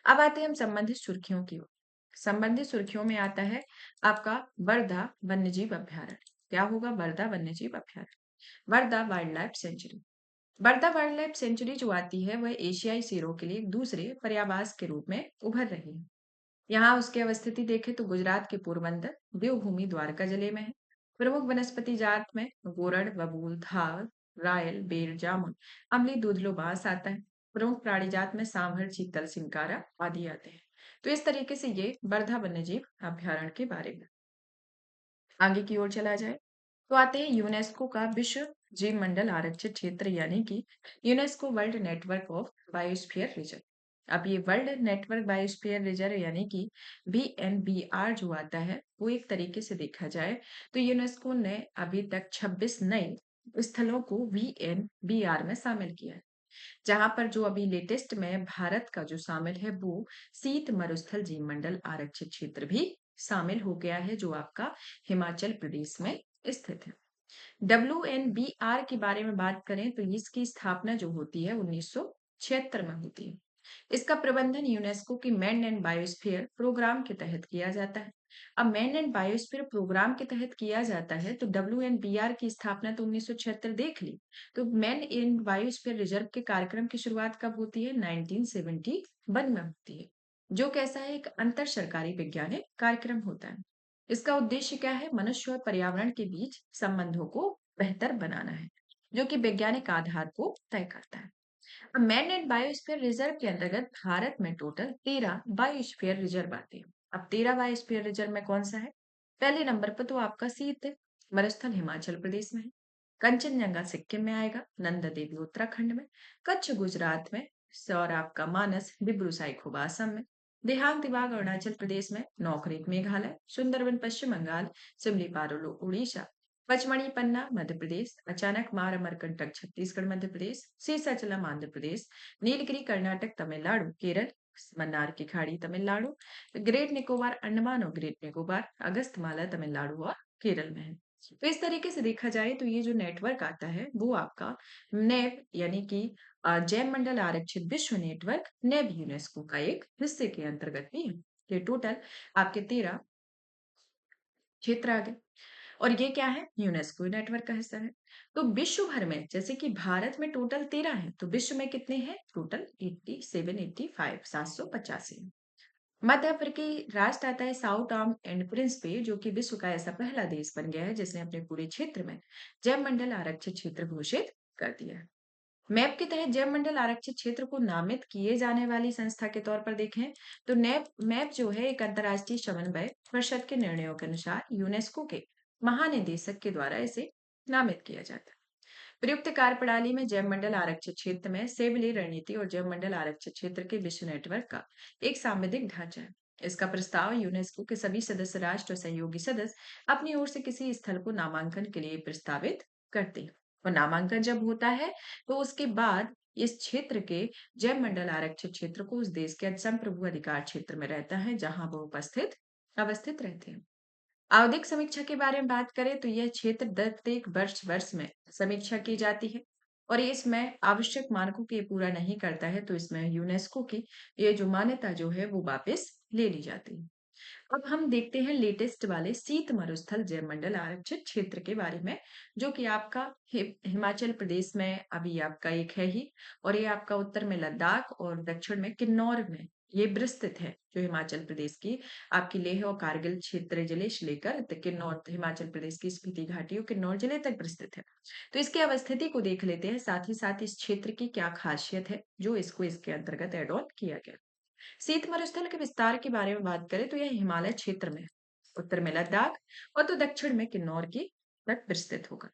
अब आते हैं हम संबंधित सुर्खियों की ओर। संबंधित सुर्खियों में आता है आपका वर्धा वन्यजीव अभ्यारण्य। क्या होगा? वर्धा वन्यजीव अभ्यारण्य, Wardha wild life sanctuary. Wardha wild life sanctuary जो आती है वह एशियाई शेरों के लिए एक दूसरे पर्यावास के रूप में उभर रही है। यहाँ उसकी अवस्थिति देखें तो गुजरात के पोरबंदर देवभूमि द्वारका जिले में है। प्रमुख वनस्पति जात में गोरड़, बबूल, थार, रायल, बेर, जामुन, अम्ली दूधलो बांस आता है। प्रमुख प्राणी जात में सांभर, चीतल, सिंकारा आदि आते हैं। तो इस तरीके से ये वर्धा वन्यजीव अभ्यारण्य के बारे में। आगे की ओर चला जाए तो आते हैं यूनेस्को का विश्व जीव मंडल आरक्षित क्षेत्र यानी कि UNESCO world network of biosphere reserve. अब ये वर्ल्ड नेटवर्क बायोस्फीयर रिजर्व यानी कि VNBR जो आता है वो एक तरीके से देखा जाए तो यूनेस्को ने अभी तक 26 नए स्थलों को VNBR में शामिल किया है। जहां पर जो अभी लेटेस्ट में भारत का जो शामिल है वो शीत मरुस्थल जीव मंडल आरक्षित क्षेत्र भी शामिल हो गया है जो आपका हिमाचल प्रदेश में स्थित है। WNBR के बारे में बात करें तो इसकी स्थापना जो होती है 1976 में होती है। इसका प्रबंधन यूनेस्को की मैन एंड बायोस्फीयर प्रोग्राम के तहत किया जाता है। अब मैन एंड बायोस्फीयर प्रोग्राम के तहत किया जाता है तो WNBR की स्थापना तो 1976 देख ली। तो मैन एंड बायोस्फीयर रिजर्व के कार्यक्रम की शुरुआत कब होती है? 1971 में होती है, जो कैसा है एक अंतर सरकारी वैज्ञानिक कार्यक्रम होता है। इसका उद्देश्य क्या है? मनुष्य और पर्यावरण के बीच संबंधों को बेहतर बनाना है, जो कि वैज्ञानिक आधार को तय करता है। मैन एंड बायोस्फीयर रिजर्व के अंतर्गत भारत में टोटल 13 बायोस्फीयर रिजर्व आते हैं। अब 13 बायोस्फीयर रिजर्व में कौन सा है? पहले नंबर पर तो आपका शीत मरुस्थल हिमाचल प्रदेश में है, कंचनजंगा सिक्किम में आएगा, नंदा देवी उत्तराखंड में, कच्छ गुजरात में, और आपका मानस डिब्रू साइखोवा असम में, देहांत बाग अरुणाचल प्रदेश में, नौकरेक मेघालय, सुंदरबन पश्चिम बंगाल, सिमली पारोलो उड़ीसा, पचमढ़ी पन्ना मध्य प्रदेश, अचानक मार अमरकंटक छत्तीसगढ़ मध्य प्रदेश, सीसाचलम आंध्र प्रदेश, नीलगिरी कर्नाटक तमिलनाडु, केरल, मन्नार की खाड़ी तमिलनाडु, ग्रेट निकोबार अंडमान और ग्रेट निकोबार अगस्तमाला तमिलनाडु और केरल में है। तो इस तरीके से देखा जाए तो ये जो नेटवर्क आता है वो आपका नेब यानी कि जैव मंडल आरक्षित विश्व नेटवर्क नेब यूनेस्को का एक हिस्से के अंतर्गत भी है। ये टोटल आपके 13 क्षेत्र आ गए और ये क्या है? यूनेस्को नेटवर्क का हिस्सा है। तो विश्व भर में जैसे कि भारत में टोटल 13 है तो विश्व में कितने हैं? टोटल 87, 85, 785। मध्य अफ्रीकी राष्ट्र आता है साउथ आर्म एंड प्रिंसिपे जो कि विश्व का ऐसा पहला देश बन गया है जिसने अपने पूरे क्षेत्र में जैव मंडल आरक्षित क्षेत्र घोषित कर दिया है। मैप के तहत जैव मंडल आरक्षित क्षेत्र को नामित किए जाने वाली संस्था के तौर पर देखें तो नैप मैप जो है एक अंतर्राष्ट्रीय समन्वय परिषद के निर्णयों के अनुसार यूनेस्को के महानिदेशक के द्वारा इसे नामित किया जाता है। प्रयुक्त कार्यप्रणाली में जैव मंडल आरक्षित क्षेत्र में सेबली रणनीति और जैव मंडल आरक्षित क्षेत्र के विश्व नेटवर्क का एक सांविधिक ढांचा है। इसका प्रस्ताव यूनेस्को के सभी सदस्य राष्ट्र और सहयोगी सदस्य अपनी ओर से किसी स्थल को नामांकन के लिए प्रस्तावित करते हैं और नामांकन जब होता है तो उसके बाद इस क्षेत्र के जैव मंडल आरक्षित क्षेत्र को उस देश के संप्रभु अधिकार क्षेत्र में रहता है जहां वो उपस्थित अवस्थित रहते हैं। आवधिक समीक्षा के बारे में बात करें तो यह क्षेत्र प्रत्येक वर्ष वर्ष में समीक्षा की जाती है और ये इसमें आवश्यक मानकों के पूरा नहीं करता है तो इसमें यूनेस्को की ये जो मान्यता जो है वो वापस ले ली जाती है। अब हम देखते हैं लेटेस्ट वाले शीत मरुस्थल जैवमंडल आरक्षित क्षेत्र के बारे में जो कि आपका हिमाचल प्रदेश में अभी आपका एक है ही और ये आपका उत्तर में लद्दाख और दक्षिण में किन्नौर में ये विस्तृत है, जो हिमाचल प्रदेश की आपकी लेह और कारगिल क्षेत्र जिले से लेकर किन्नौर, हिमाचल प्रदेश की स्पीति घाटी और किन्नौर जिले तक विस्तृत है। तो इसकी अवस्थिति को देख लेते हैं, साथ ही साथ इस क्षेत्र की क्या खासियत है, जो इसको इसके अंतर्गत एड ऑन किया गया। शीत मरुस्थल के विस्तार के बारे में बात करें तो यह हिमालय क्षेत्र में है। उत्तर में लद्दाख और तो दक्षिण में किन्नौर की तट विस्तृत होगा।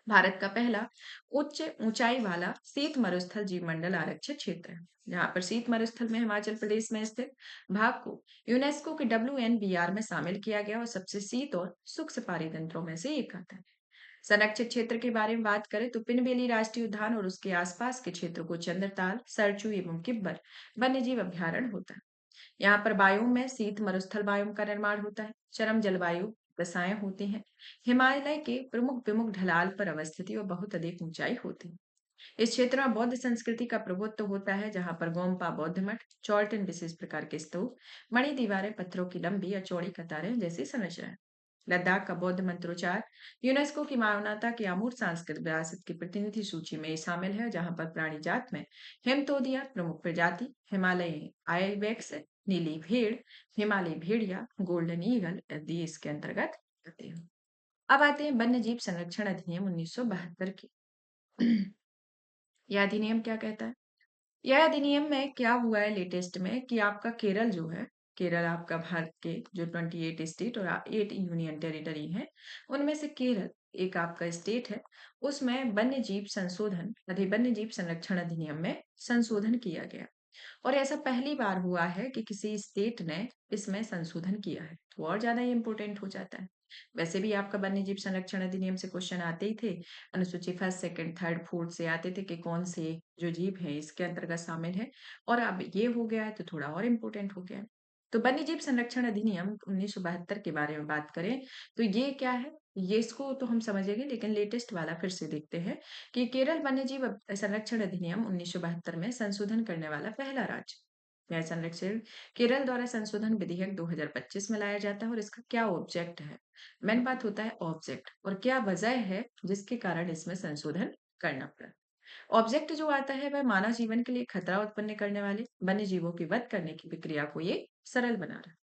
भारत का पहला उच्च ऊंचाई वाला शीत मरुस्थल जीवमंडल आरक्षित क्षेत्र है। जहां पर शीत मरुस्थल में हिमाचल प्रदेश में स्थित भाग को यूनेस्को के WNBR में शामिल किया गया और सबसे शीत और शुष्क सफारी तंत्रों में से एक आता है। संरक्षित क्षेत्र के बारे में बात करें तो पिनबेली राष्ट्रीय उद्यान और उसके आसपास के क्षेत्र को चंद्रताल, सरचू एवं किब्बर वन्यजीव अभ्यारण्य होता है। यहाँ पर बायोम में शीत मरुस्थल बायोम का निर्माण होता है। चरम जलवायु दशाएं होती हैं। हिमालय के प्रमुख विमुख ढलान पर अवस्थिति और बहुत अधिक ऊंचाई होती है। इस क्षेत्र में बौद्ध संस्कृति का प्रभुत्व होता है, जहाँ पर गोम्पा बौद्ध मठ, चोल्टन विशेष प्रकार के स्तूप, मणि दीवारें, पत्थरों की लंबी या चौड़ी कतारें जैसी संरचना है। लद्दाख का बौद्ध मंत्रोच्चार यूनेस्को की मानवता की अमूर्त सांस्कृतिक विरासत की प्रतिनिधि सूची में शामिल है, जहां पर प्राणी जात में हेमतोदिया प्रमुख प्रजाति, हिमालयी आइबेक्स, नीली भेड़, हिमालयी भेड़िया, गोल्डन ईगल आदि इसके अंतर्गत आते हैं। अब आते हैं वन्य जीव संरक्षण अधिनियम 1972 की। यह अधिनियम क्या कहता है? यह अधिनियम में क्या हुआ है लेटेस्ट में कि आपका केरल जो है, केरल आपका भारत के जो 28 स्टेट और 8 यूनियन टेरिटरी है, उनमें से केरल एक आपका स्टेट है। उसमें वन्य जीव संशोधन वन्य जीव संरक्षण अधिनियम में संशोधन किया गया और ऐसा पहली बार हुआ है कि किसी स्टेट ने इसमें संशोधन किया है, तो और ज्यादा ये इंपॉर्टेंट हो जाता है। वैसे भी आपका वन्य जीव संरक्षण अधिनियम से क्वेश्चन आते ही थे। अनुसूची फर्स्ट, सेकंड, थर्ड, फोर्थ से आते थे कि कौन से जो जीव है इसके अंतर्गत शामिल है, और अब ये हो गया है तो थोड़ा और इम्पोर्टेंट हो गया है। तो वन्य जीव संरक्षण अधिनियम 1972 के बारे में बात करें तो ये क्या है, ये इसको तो हम समझेंगे, लेकिन लेटेस्ट वाला फिर से देखते हैं कि केरल वन्य जीव संरक्षण अधिनियम 1972 में संशोधन करने वाला पहला राज्य। न्याय संरक्षण केरल द्वारा संशोधन विधेयक 2025 में लाया जाता है और इसका क्या ऑब्जेक्ट है। मेन बात होता है ऑब्जेक्ट, और क्या वजह है जिसके कारण इसमें संशोधन करना पड़ा। ऑब्जेक्ट जो आता है वह मानव जीवन के लिए खतरा उत्पन्न करने वाले वन्य जीवों की वध करने की प्रक्रिया को ये सरल बना रहा है।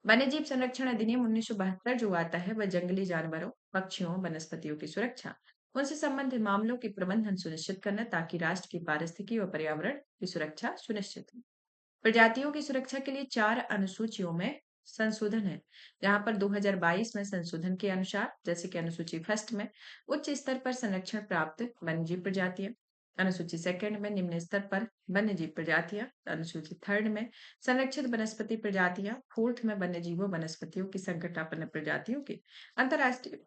वन्य जीव संरक्षण अधिनियम 1972 जो आता है वह जंगली जानवरों, पक्षियों, वनस्पतियों की सुरक्षा, उनसे संबंधित मामलों के प्रबंधन सुनिश्चित करना, ताकि राष्ट्र की पारिस्थितिकी और पर्यावरण की सुरक्षा सुनिश्चित हो। प्रजातियों की सुरक्षा के लिए 4 अनुसूचियों में संशोधन है, जहां पर 2022 में संशोधन के अनुसार, जैसे कि अनुसूची फर्स्ट में उच्च स्तर पर संरक्षण प्राप्त वन्यजीव प्रजातियां, अनुसूची सेकंड में निम्न स्तर पर वन्यजीव प्रजातियां, अनुसूची थर्ड में संरक्षित वनस्पति प्रजातियां, फोर्थ में वन्यजीवों वनस्पतियों की संकटापन्न प्रजातियों के अंतरराष्ट्रीय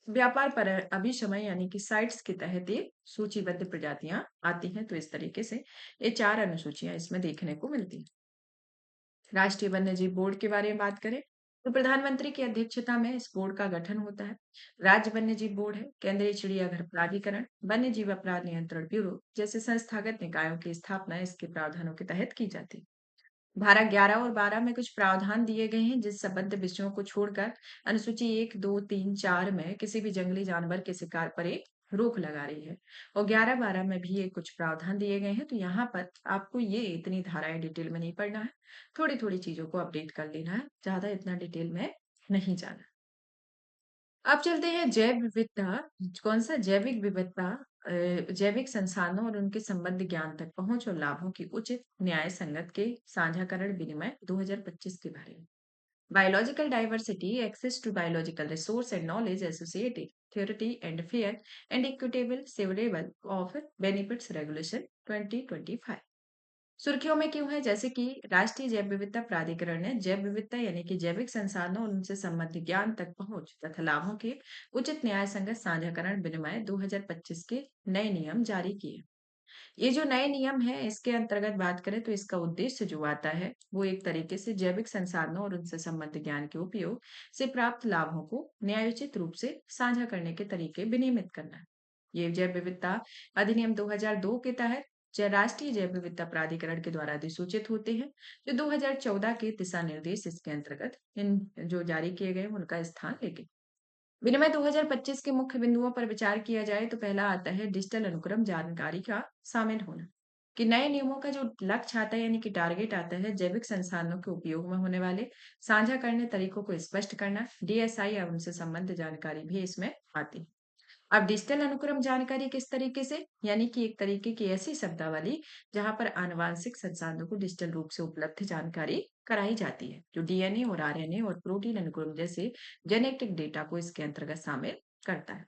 व्यापार पर अभिशमन यानी कि साइट्स के तहत ये सूचीबद्ध प्रजातियां आती हैं। तो इस तरीके से ये 4 अनुसूचियां इसमें देखने को मिलती हैं। राष्ट्रीय वन्यजीव बोर्ड के बारे में बात करें तो प्रधानमंत्री की अध्यक्षता में इस बोर्ड का गठन होता है। राज्य वन्यजीव बोर्ड है, केंद्रीय चिड़ियाघर प्राधिकरण, वन्यजीव अपराध नियंत्रण ब्यूरो जैसे संस्थागत निकायों की स्थापना इसके प्रावधानों के तहत की जाती है। धारा 11 और 12 में कुछ प्रावधान दिए गए हैं जिस संबद्ध विषयों को छोड़कर अनुसूची 1, 2, 3, 4 में किसी भी जंगली जानवर के शिकार पर एक रोक लगा रही है, और 11-12 में भी ये कुछ प्रावधान दिए गए हैं। तो यहाँ पर आपको ये इतनी धाराएं डिटेल में नहीं पढ़ना है, थोड़ी थोड़ी चीजों को अपडेट कर लेना है, ज्यादा इतना डिटेल में नहीं जाना। अब चलते हैं जैव विविधता। कौन सा जैविक विविधता, जैविक संसाधनों और उनके संबंध ज्ञान तक पहुंच और लाभों की उचित न्याय संगत के साझाकरण विनिमय 2025 के बारे में। Biological diversity, access to biological resource and knowledge associated thereto and fair and equitable severable of benefits regulation 2025। सुर्खियों में क्यों है, जैसे कि राष्ट्रीय जैव विविधता प्राधिकरण ने जैव विविधता यानी कि जैविक संसाधनों और उनसे संबंधित ज्ञान तक पहुंच तथा लाभों के उचित न्याय संगत साझाकरण विनिमय 2025 के नए नियम जारी किए। ये जो नए नियम है इसके अंतर्गत बात करें तो इसका उद्देश्य जो आता है वो एक तरीके से जैविक संसाधनों और उनसे संबंधित ज्ञान के उपयोग से प्राप्त लाभों को न्यायोचित रूप से साझा करने के तरीके विनियमित करना है। ये जैव विविधता अधिनियम 2002 के तहत राष्ट्रीय जैव विविधता प्राधिकरण के द्वारा अधिसूचित होते हैं, जो 2014 के दिशा निर्देश इसके अंतर्गत इन जो जारी किए गए उनका स्थान लेंगे। विनिमय 2025 के मुख्य बिंदुओं पर विचार किया जाए तो पहला आता है डिजिटल अनुक्रम जानकारी का शामिल होना। कि नए नियमों का जो लक्ष्य आता है यानी कि टारगेट आता है, जैविक संसाधनों के उपयोग में होने वाले साझा करने तरीकों को स्पष्ट करना, डीएसआई और उनसे संबंधित जानकारी भी इसमें आती है। अब डिजिटल अनुक्रम जानकारी किस तरीके से, यानी कि एक तरीके की ऐसी शब्दावली जहां पर आनुवांशिक संसाधनों को डिजिटल रूप से उपलब्ध जानकारी कराई जाती है, जो डीएनए और आरएनए और प्रोटीन अनुक्रम जैसे जेनेटिक डेटा को इसके अंतर्गत शामिल करता है।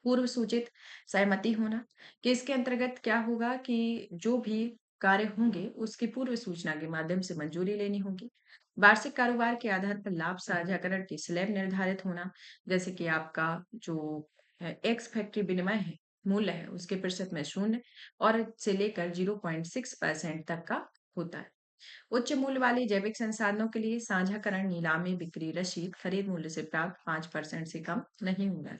पूर्व सूचित सहमति होना, कि इसके अंतर्गत क्या होगा कि जो भी कार्य होंगे उसकी पूर्व सूचना के माध्यम से मंजूरी लेनी होगी। वार्षिक कारोबार के आधार पर लाभ साझाकरण की स्लैब निर्धारित होना, जैसे कि आपका जो एक्स फैक्ट्री विनिमय है, मूल्य है, उसके प्रतिशत में 0 और से लेकर 0.6% तक का होता है। उच्च मूल्य वाले जैविक संसाधनों के लिए साझाकरण नीलामी बिक्री रसीद खरीद मूल्य से प्राप्त 5% से कम नहीं होगा।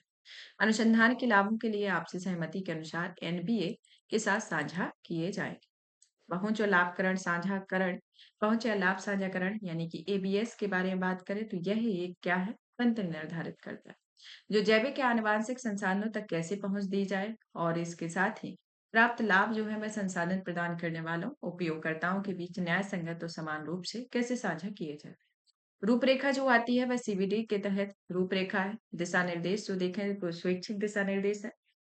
अनुसंधान के लाभों के लिए आपसी सहमति के अनुसार एनबीए के साथ साझा किए जाएंगे। पहुंच और लाभकरण साझाकरण, पहुंच या लाभ साझाकरण यानी कि एबीएस के बारे में बात करें तो यह एक क्या है, तंत्र निर्धारित करता है जो जैविक या आनुवांशिक संसाधनों तक कैसे पहुंच दी जाए, और इसके साथ ही प्राप्त लाभ जो है वह संसाधन प्रदान करने वालों उपयोगकर्ताओं के बीच न्याय संगत और समान रूप से कैसे साझा किए जाए। रूपरेखा जो आती है वह सीबीडी के तहत रूपरेखा है। दिशा निर्देश जो देखें तो स्वैच्छिक दिशा निर्देश है।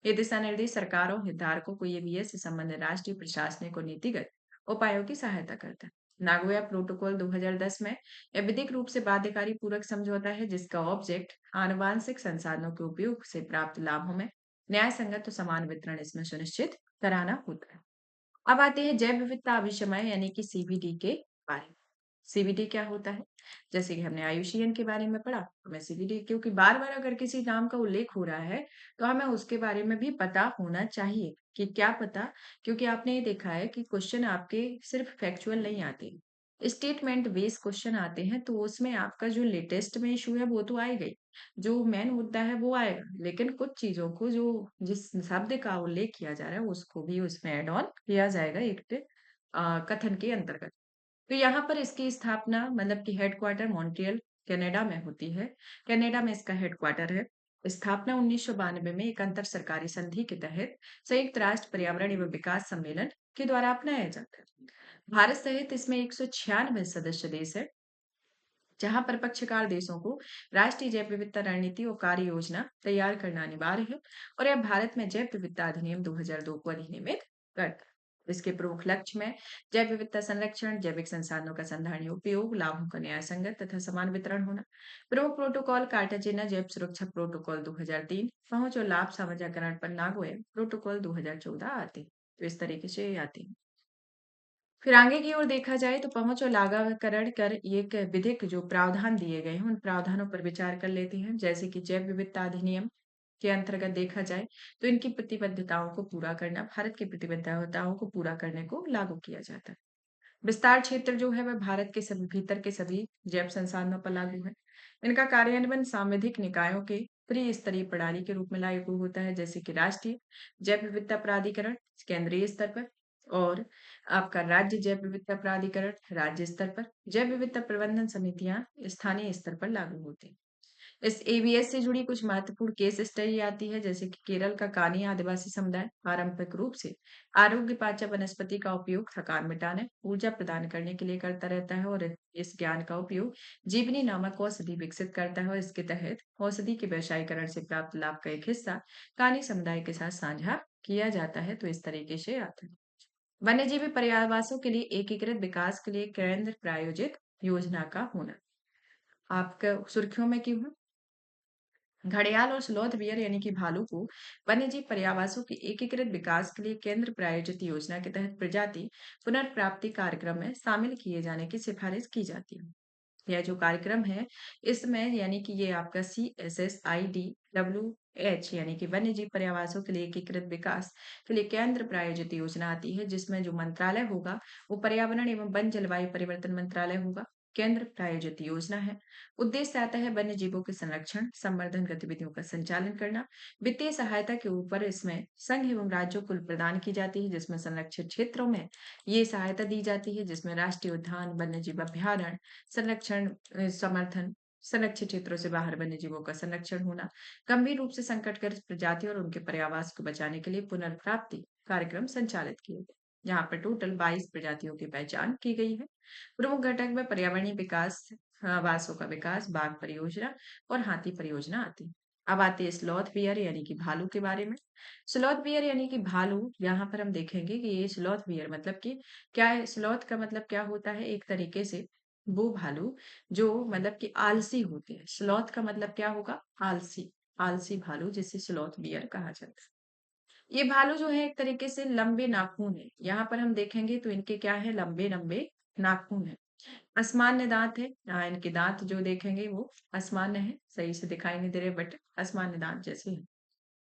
ये दिशा निर्देश सरकारों, हितधारकों को ईवीएस से संबंधित राष्ट्रीय प्रशासनिक और नीतिगत उपायों की सहायता करता है। नागोया प्रोटोकॉल 2010 में यह विधिक रूप से बाध्यकारी पूरक समझौता है जिसका ऑब्जेक्ट आनुवांशिक संसाधनों के उपयोग से प्राप्त लाभों में न्याय संगत और समान वितरण इसमें सुनिश्चित कराना होता है। अब आते हैं जैव विविधता अभिशमन यानी कि सीबीडी के बारे में। सीबीडी क्या होता है? जैसे कि हमने आयुषीएन के बारे में पढ़ा, तो मैं सीबीडी क्योंकि बार-बार अगर किसी नाम का उल्लेख हो रहा है, तो हमें उसके बारे में भी पता होना चाहिए कि क्या पता, क्योंकि आपने ये देखा है कि क्वेश्चन आपके सिर्फ फैक्चुअल नहीं आते, स्टेटमेंट बेस्ड क्वेश्चन आते हैं, तो उसमें आपका जो लेटेस्ट में इश्यू है वो तो आएगा ही, जो मेन मुद्दा है वो आएगा, लेकिन कुछ चीज़ों को जो जिस शब्द का उल्लेख किया जा रहा है उसको भी उसमें ऐड ऑन किया जाएगा एक कथन के अंतर्गत। तो यहाँ पर इसकी स्थापना मतलब कि हेडक्वार्टर मॉन्ट्रियल कनाडा में होती है। कनाडा में इसका हेडक्वार्टर है। स्थापना 1992 में एक अंतर सरकारी संधि के तहत संयुक्त राष्ट्र पर्यावरण एवं विकास सम्मेलन के द्वारा अपनाया जाता है। भारत सहित इसमें 196 सदस्य देश है, जहां पर पक्षकार देशों को राष्ट्रीय जैव विविधता रणनीति और कार्य योजना तैयार करना अनिवार्य है, और यह भारत में जैव विविधता अधिनियम 2002 को अधिनियमित करता है। इसके प्रमुख लक्ष्य में जैव विविधता संरक्षण, जैविक संसाधनों का संधारणीय उपयोग, लाभों का न्याय संगत तथा समान वितरण होना। प्रमुख प्रोटोकॉल कार्टाजेना जैव सुरक्षा प्रोटोकॉल 2003, पहुंच और लाभ साझाकरण पर नागोया प्रोटोकॉल 2014 आते हैं। तो इस तरीके से ये आते हैं। फिर आगे की ओर देखा जाए तो पहुंच और लागूकरण कर एक विधिक जो प्रावधान दिए गए हैं उन प्रावधानों पर विचार कर लेते हैं, जैसे कि जैव विविधता अधिनियम के अंतर्गत देखा जाए तो इनकी प्रतिबद्धताओं को पूरा करना, भारत की प्रतिबद्धताओं को पूरा करने को लागू किया जाता है। विस्तार क्षेत्र जो है वह भारत के सभी भीतर के सभी जैव संसाधनों पर लागू है। इनका कार्यान्वयन सांविधिक निकायों के त्रिस्तरीय प्रणाली के रूप में लागू होता है, जैसे कि राष्ट्रीय जैव विविधता प्राधिकरण केंद्रीय स्तर पर, और आपका राज्य जैव विविधता प्राधिकरण राज्य स्तर पर, जैव विविधता प्रबंधन समितियां स्थानीय स्तर पर लागू होती हैं। इस एबीएस से जुड़ी कुछ महत्वपूर्ण केस स्टडी आती है, जैसे कि केरल का कानी आदिवासी समुदाय पारंपरिक रूप से आरोग्य पाचक वनस्पति का उपयोग थकान मिटाने, ऊर्जा प्रदान करने के लिए करता रहता है, और इस ज्ञान का उपयोग जीवनी नामक औषधि विकसित करता है, और इसके तहत औषधि के व्यवसायीकरण से प्राप्त लाभ का एक हिस्सा कानी समुदाय के साथ साझा किया जाता है। तो इस तरीके से आता है। वन्यजीवी पर्यावासों के लिए एकीकृत विकास के लिए केंद्र प्रायोजित योजना का होना। आपका सुर्खियों में क्यों है? घड़ियाल और स्लॉथ बियर यानी कि भालू को वन्यजीव पर्यावासों के एकीकृत विकास के लिए केंद्र प्रायोजित योजना के तहत प्रजाति पुनर्प्राप्ति कार्यक्रम में शामिल किए जाने की सिफारिश की जाती है। यह जो कार्यक्रम है इसमें यानी कि ये आपका CSSIDWH यानी कि वन्यजीव पर्यावासों के लिए एकीकृत विकास के लिए केंद्र प्रायोजित योजना आती है, जिसमें जो मंत्रालय होगा वो पर्यावरण एवं वन जलवायु परिवर्तन मंत्रालय होगा। केंद्र प्रायोजित योजना है। उद्देश्य आता है वन्य जीवों के संरक्षण संवर्धन गतिविधियों का संचालन करना। वित्तीय सहायता के ऊपर इसमें संघ एवं राज्यों को प्रदान की जाती है, जिसमें संरक्षित क्षेत्रों में ये सहायता दी जाती है, जिसमें राष्ट्रीय उद्यान, वन्य जीव अभ्यारण्य संरक्षण समर्थन, संरक्षित क्षेत्रों से बाहर वन्य जीवों का संरक्षण होना, गंभीर रूप से संकटग्रस्त प्रजातियों और उनके पर्यावास को बचाने के लिए पुनर्प्राप्ति कार्यक्रम संचालित किए गए, जहाँ पर टोटल 22 प्रजातियों की पहचान की गई है। प्रमुख घटक में पर्यावरणीय विकास, आवासों का विकास, बाघ परियोजना और हाथी परियोजना आती है। अब आती है स्लॉथ बियर यानी कि भालू के बारे में। स्लॉथ बियर यानी कि भालू, यहाँ पर हम देखेंगे कि ये स्लॉथ बियर मतलब कि क्या है। स्लॉथ का मतलब क्या होता है, एक तरीके से वो भालू जो मतलब कि आलसी होते हैं। स्लॉथ का मतलब क्या होगा, आलसी। आलसी भालू जिसे स्लॉथ बियर कहा जाता है। ये भालू जो है एक तरीके से लंबे नाखून है। यहाँ पर हम देखेंगे तो इनके क्या है, लंबे लंबे नाखून है। असमान्य दांत है। इनके दांत जो देखेंगे वो असमान्य है, सही से दिखाई नहीं दे रहे बट असमान्य दांत जैसे हैं,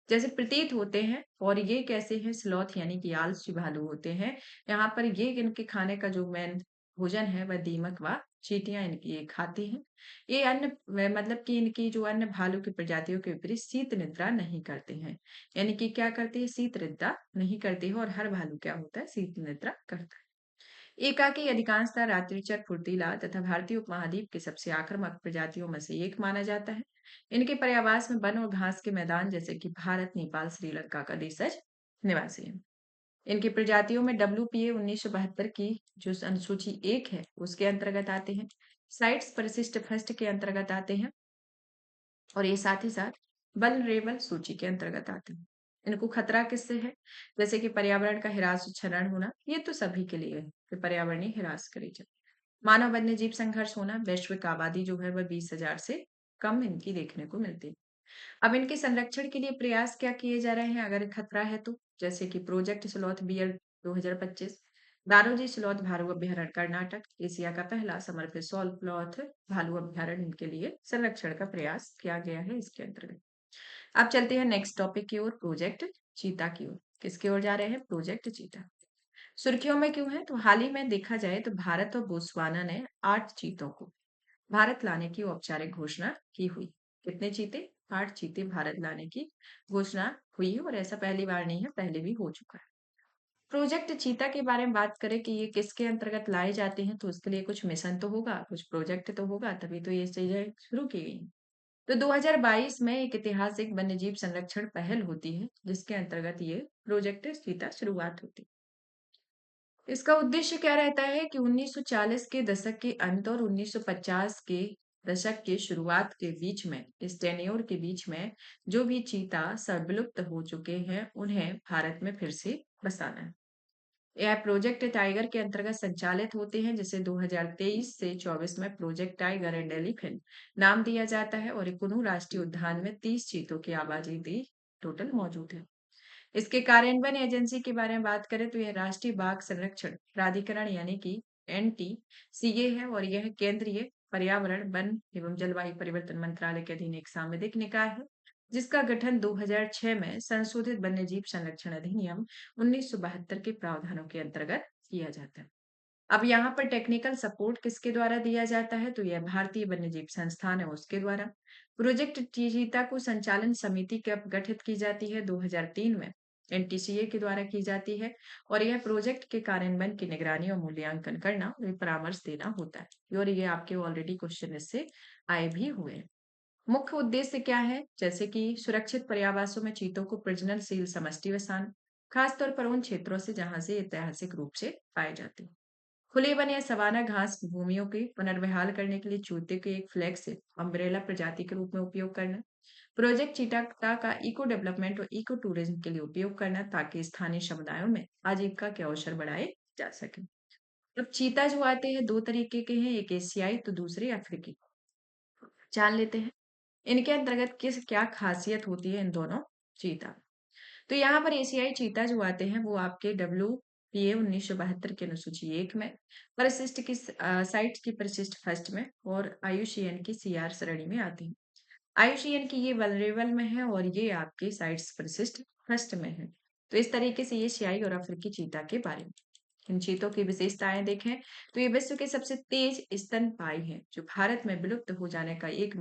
जैसे प्रतीत होते हैं। और ये कैसे हैं, स्लॉथ यानी कि आलसी भालू होते हैं। यहाँ पर ये इनके खाने का जो मेन भोजन है वह दीमक व चींटियां इनकी ये खाती हैं। ये अन्य मतलब कि इनकी जो अन्य भालू की प्रजातियों के विपरीत शीत निद्रा नहीं करते हैं। यानी कि क्या करते हैं, शीत निद्रा नहीं करते हैं। और हर भालू क्या होता है, शीत निद्रा करता है। एकाकी अधिकांशतः रात्रिचर फुर्तीला तथा भारतीय उपमहाद्वीप की सबसे आक्रामक प्रजातियों में से एक माना जाता है। इनके पर्यावास में वन और घास के मैदान जैसे कि भारत, नेपाल, श्रीलंका का देशज निवासी है। इनकी प्रजातियों में WPA 1972 की जो अनुसूची 1 है उसके अंतर्गत आते हैं। साइट्स परिशिष्ट फर्स्ट के अंतर्गत आते हैं। और ये साथ ही साथ वल्नरेबल सूची के अंतर्गत आते हैं। इनको खतरा किससे है, जैसे कि पर्यावरण का हिरास क्षरण होना, ये तो सभी के लिए है कि पर्यावरणीय हिरास करी जाए। मानव वन्य जीव संघर्ष होना, वैश्विक आबादी जो है वह 20,000 से कम इनकी देखने को मिलती है। अब इनके संरक्षण के लिए प्रयास क्या किए जा रहे हैं अगर खतरा है तो, जैसे कि प्रोजेक्ट स्लॉथ बियर 2025, दारोजी स्लॉथ भालू अभ्यारण्य कर्नाटक, एशिया का पहला समर्पित स्लॉथ भालू अभ्यारण्य, इनके लिए संरक्षण का प्रयास किया गया है इसके अंतर्गत। अब चलते हैं नेक्स्ट टॉपिक की ओर, प्रोजेक्ट चीता की ओर। किसकी ओर जा रहे हैं, प्रोजेक्ट चीता। सुर्खियों में क्यों है, तो हाल ही में देखा जाए तो भारत और बोत्सवाना ने 8 चीतों को भारत लाने की औपचारिक घोषणा की हुई। कितने चीते, 8 चीते भारत लाने की घोषणा हुई है। और ऐसा पहली बार नहीं है, पहले भी हो चुका है। प्रोजेक्ट चीता के बारे में बात करें कि ये किसके अंतर्गत लाए जाते हैं, तो उसके लिए कुछ मिशन तो होगा, कुछ प्रोजेक्ट तो होगा, तभी तो ये चीजें शुरू की गई। तो 2022 में एक ऐतिहासिक वन्यजीव संरक्षण पहल होती है जिसके अंतर्गत ये प्रोजेक्ट चीता शुरुआत होती है। इसका उद्देश्य क्या रहता है कि 1940 के दशक के अंत और 1950 के दशक के शुरुआत के बीच में, इस टेन्योर के बीच में जो भी चीता सर्वविलुप्त हो चुके हैं उन्हें भारत में फिर से बसाना है। यह प्रोजेक्ट टाइगर के अंतर्गत संचालित होते हैं, जिसे 2023 से 24 में प्रोजेक्ट टाइगर एंड एलिफेंट नाम दिया जाता है। और कुनू राष्ट्रीय उद्यान में 30 चीतों की आबादी टोटल मौजूद है। इसके कार्यान्वयन एजेंसी के बारे में बात करें तो यह राष्ट्रीय बाघ संरक्षण प्राधिकरण यानी कि NTCA है। और यह केंद्रीय पर्यावरण, वन एवं जलवायु परिवर्तन मंत्रालय के अधीन एक सांविधिक निकाय है, जिसका गठन 2006 में संशोधित वन्यजीव संरक्षण अधिनियम 1972 के प्रावधानों के अंतर्गत किया जाता है। अब यहाँ पर टेक्निकल सपोर्ट किसके द्वारा दिया जाता है, तो यह भारतीय वन्यजीव संस्थान है उसके द्वारा। प्रोजेक्ट चीता को संचालन समिति कब गठित की जाती है, 2003 में NTCA के द्वारा की जाती है। और यह प्रोजेक्ट के कार्यान्वयन की निगरानी और मूल्यांकन करना और परामर्श देना होता है। और ये आपके ऑलरेडी क्वेश्चन इससे आए भी हुए हैं। मुख्य उद्देश्य क्या है, जैसे कि सुरक्षित पर्यावासों में चीतों को प्रजननशील समष्टि बसाना, खासतौर पर उन क्षेत्रों से जहां से ऐतिहासिक रूप से पाए जाते हैं। खुले वन या सवाना घास भूमियों के पुनर्बहाल करने के लिए चूते के एक फ्लैगशिप अम्ब्रेला प्रजाति के रूप में उपयोग करना। प्रोजेक्ट चीता का इको डेवलपमेंट और इको टूरिज्म के लिए उपयोग करना, ताकि स्थानीय समुदायों में आजीविका के अवसर बढ़ाए जा सके। अब चीता जो आते हैं दो तरीके के हैं, एक एशियाई तो दूसरे अफ्रीकी। जान लेते हैं इनके अंतर्गत किस क्या खासियत होती है इन दोनों चीता। तो यहाँ पर एशियाई चीता जो आते हैं वो आपके WPA 1972 के अनुसूची 1 में, परिशिष्ट की साइट की परिशिष्ट फर्स्ट में और IUCN की CR श्रेणी में आती है। IUCN की ये वल्नरेबल में है और ये आपके साइट्स परिशिष्ट फर्स्ट में है। तो इस तरीके से ये एशियाई और अफ्रीकी चीता के बारे में। इन चीतों की विशेषताएं देखें तो ये विश्व के सबसे तेज स्तनपायी हैं, जो भारत में विलुप्त हो जाने का एक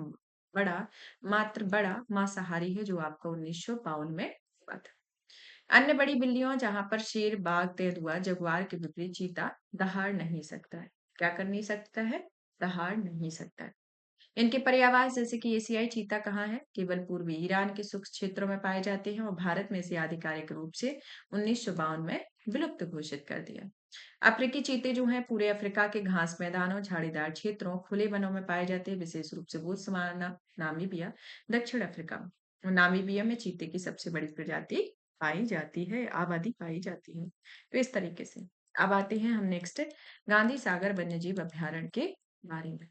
बड़ा मांसाहारी है, जो आपका 1952 में हुआ था। अन्य बड़ी बिल्लियों जहां पर शेर, बाघ, तेंदुआ, जगुआर के विपरीत चीता दहाड़ नहीं सकता है। क्या कर नहीं सकता है, दहाड़ नहीं सकता है। इनके पर्यावास जैसे कि एशियाई चीता कहाँ है? केवल पूर्वी ईरान के शुष्क क्षेत्रों में पाए जाते हैं और भारत में इसे आधिकारिक रूप से 1952 में विलुप्त घोषित कर दिया। अफ्रीकी चीते जो हैं पूरे अफ्रीका के घास मैदानों, झाड़ीदार क्षेत्रों, खुले वनों में पाए जाते हैं, विशेष रूप से बोत्सवाना, नामीबिया, दक्षिण अफ्रीका में। और नामीबिया में चीते की सबसे बड़ी प्रजाति पाई जाती है, आबादी पाई जाती है। तो इस तरीके से अब आते हैं हम नेक्स्ट गांधी सागर वन्यजीव अभयारण्य के बारे में।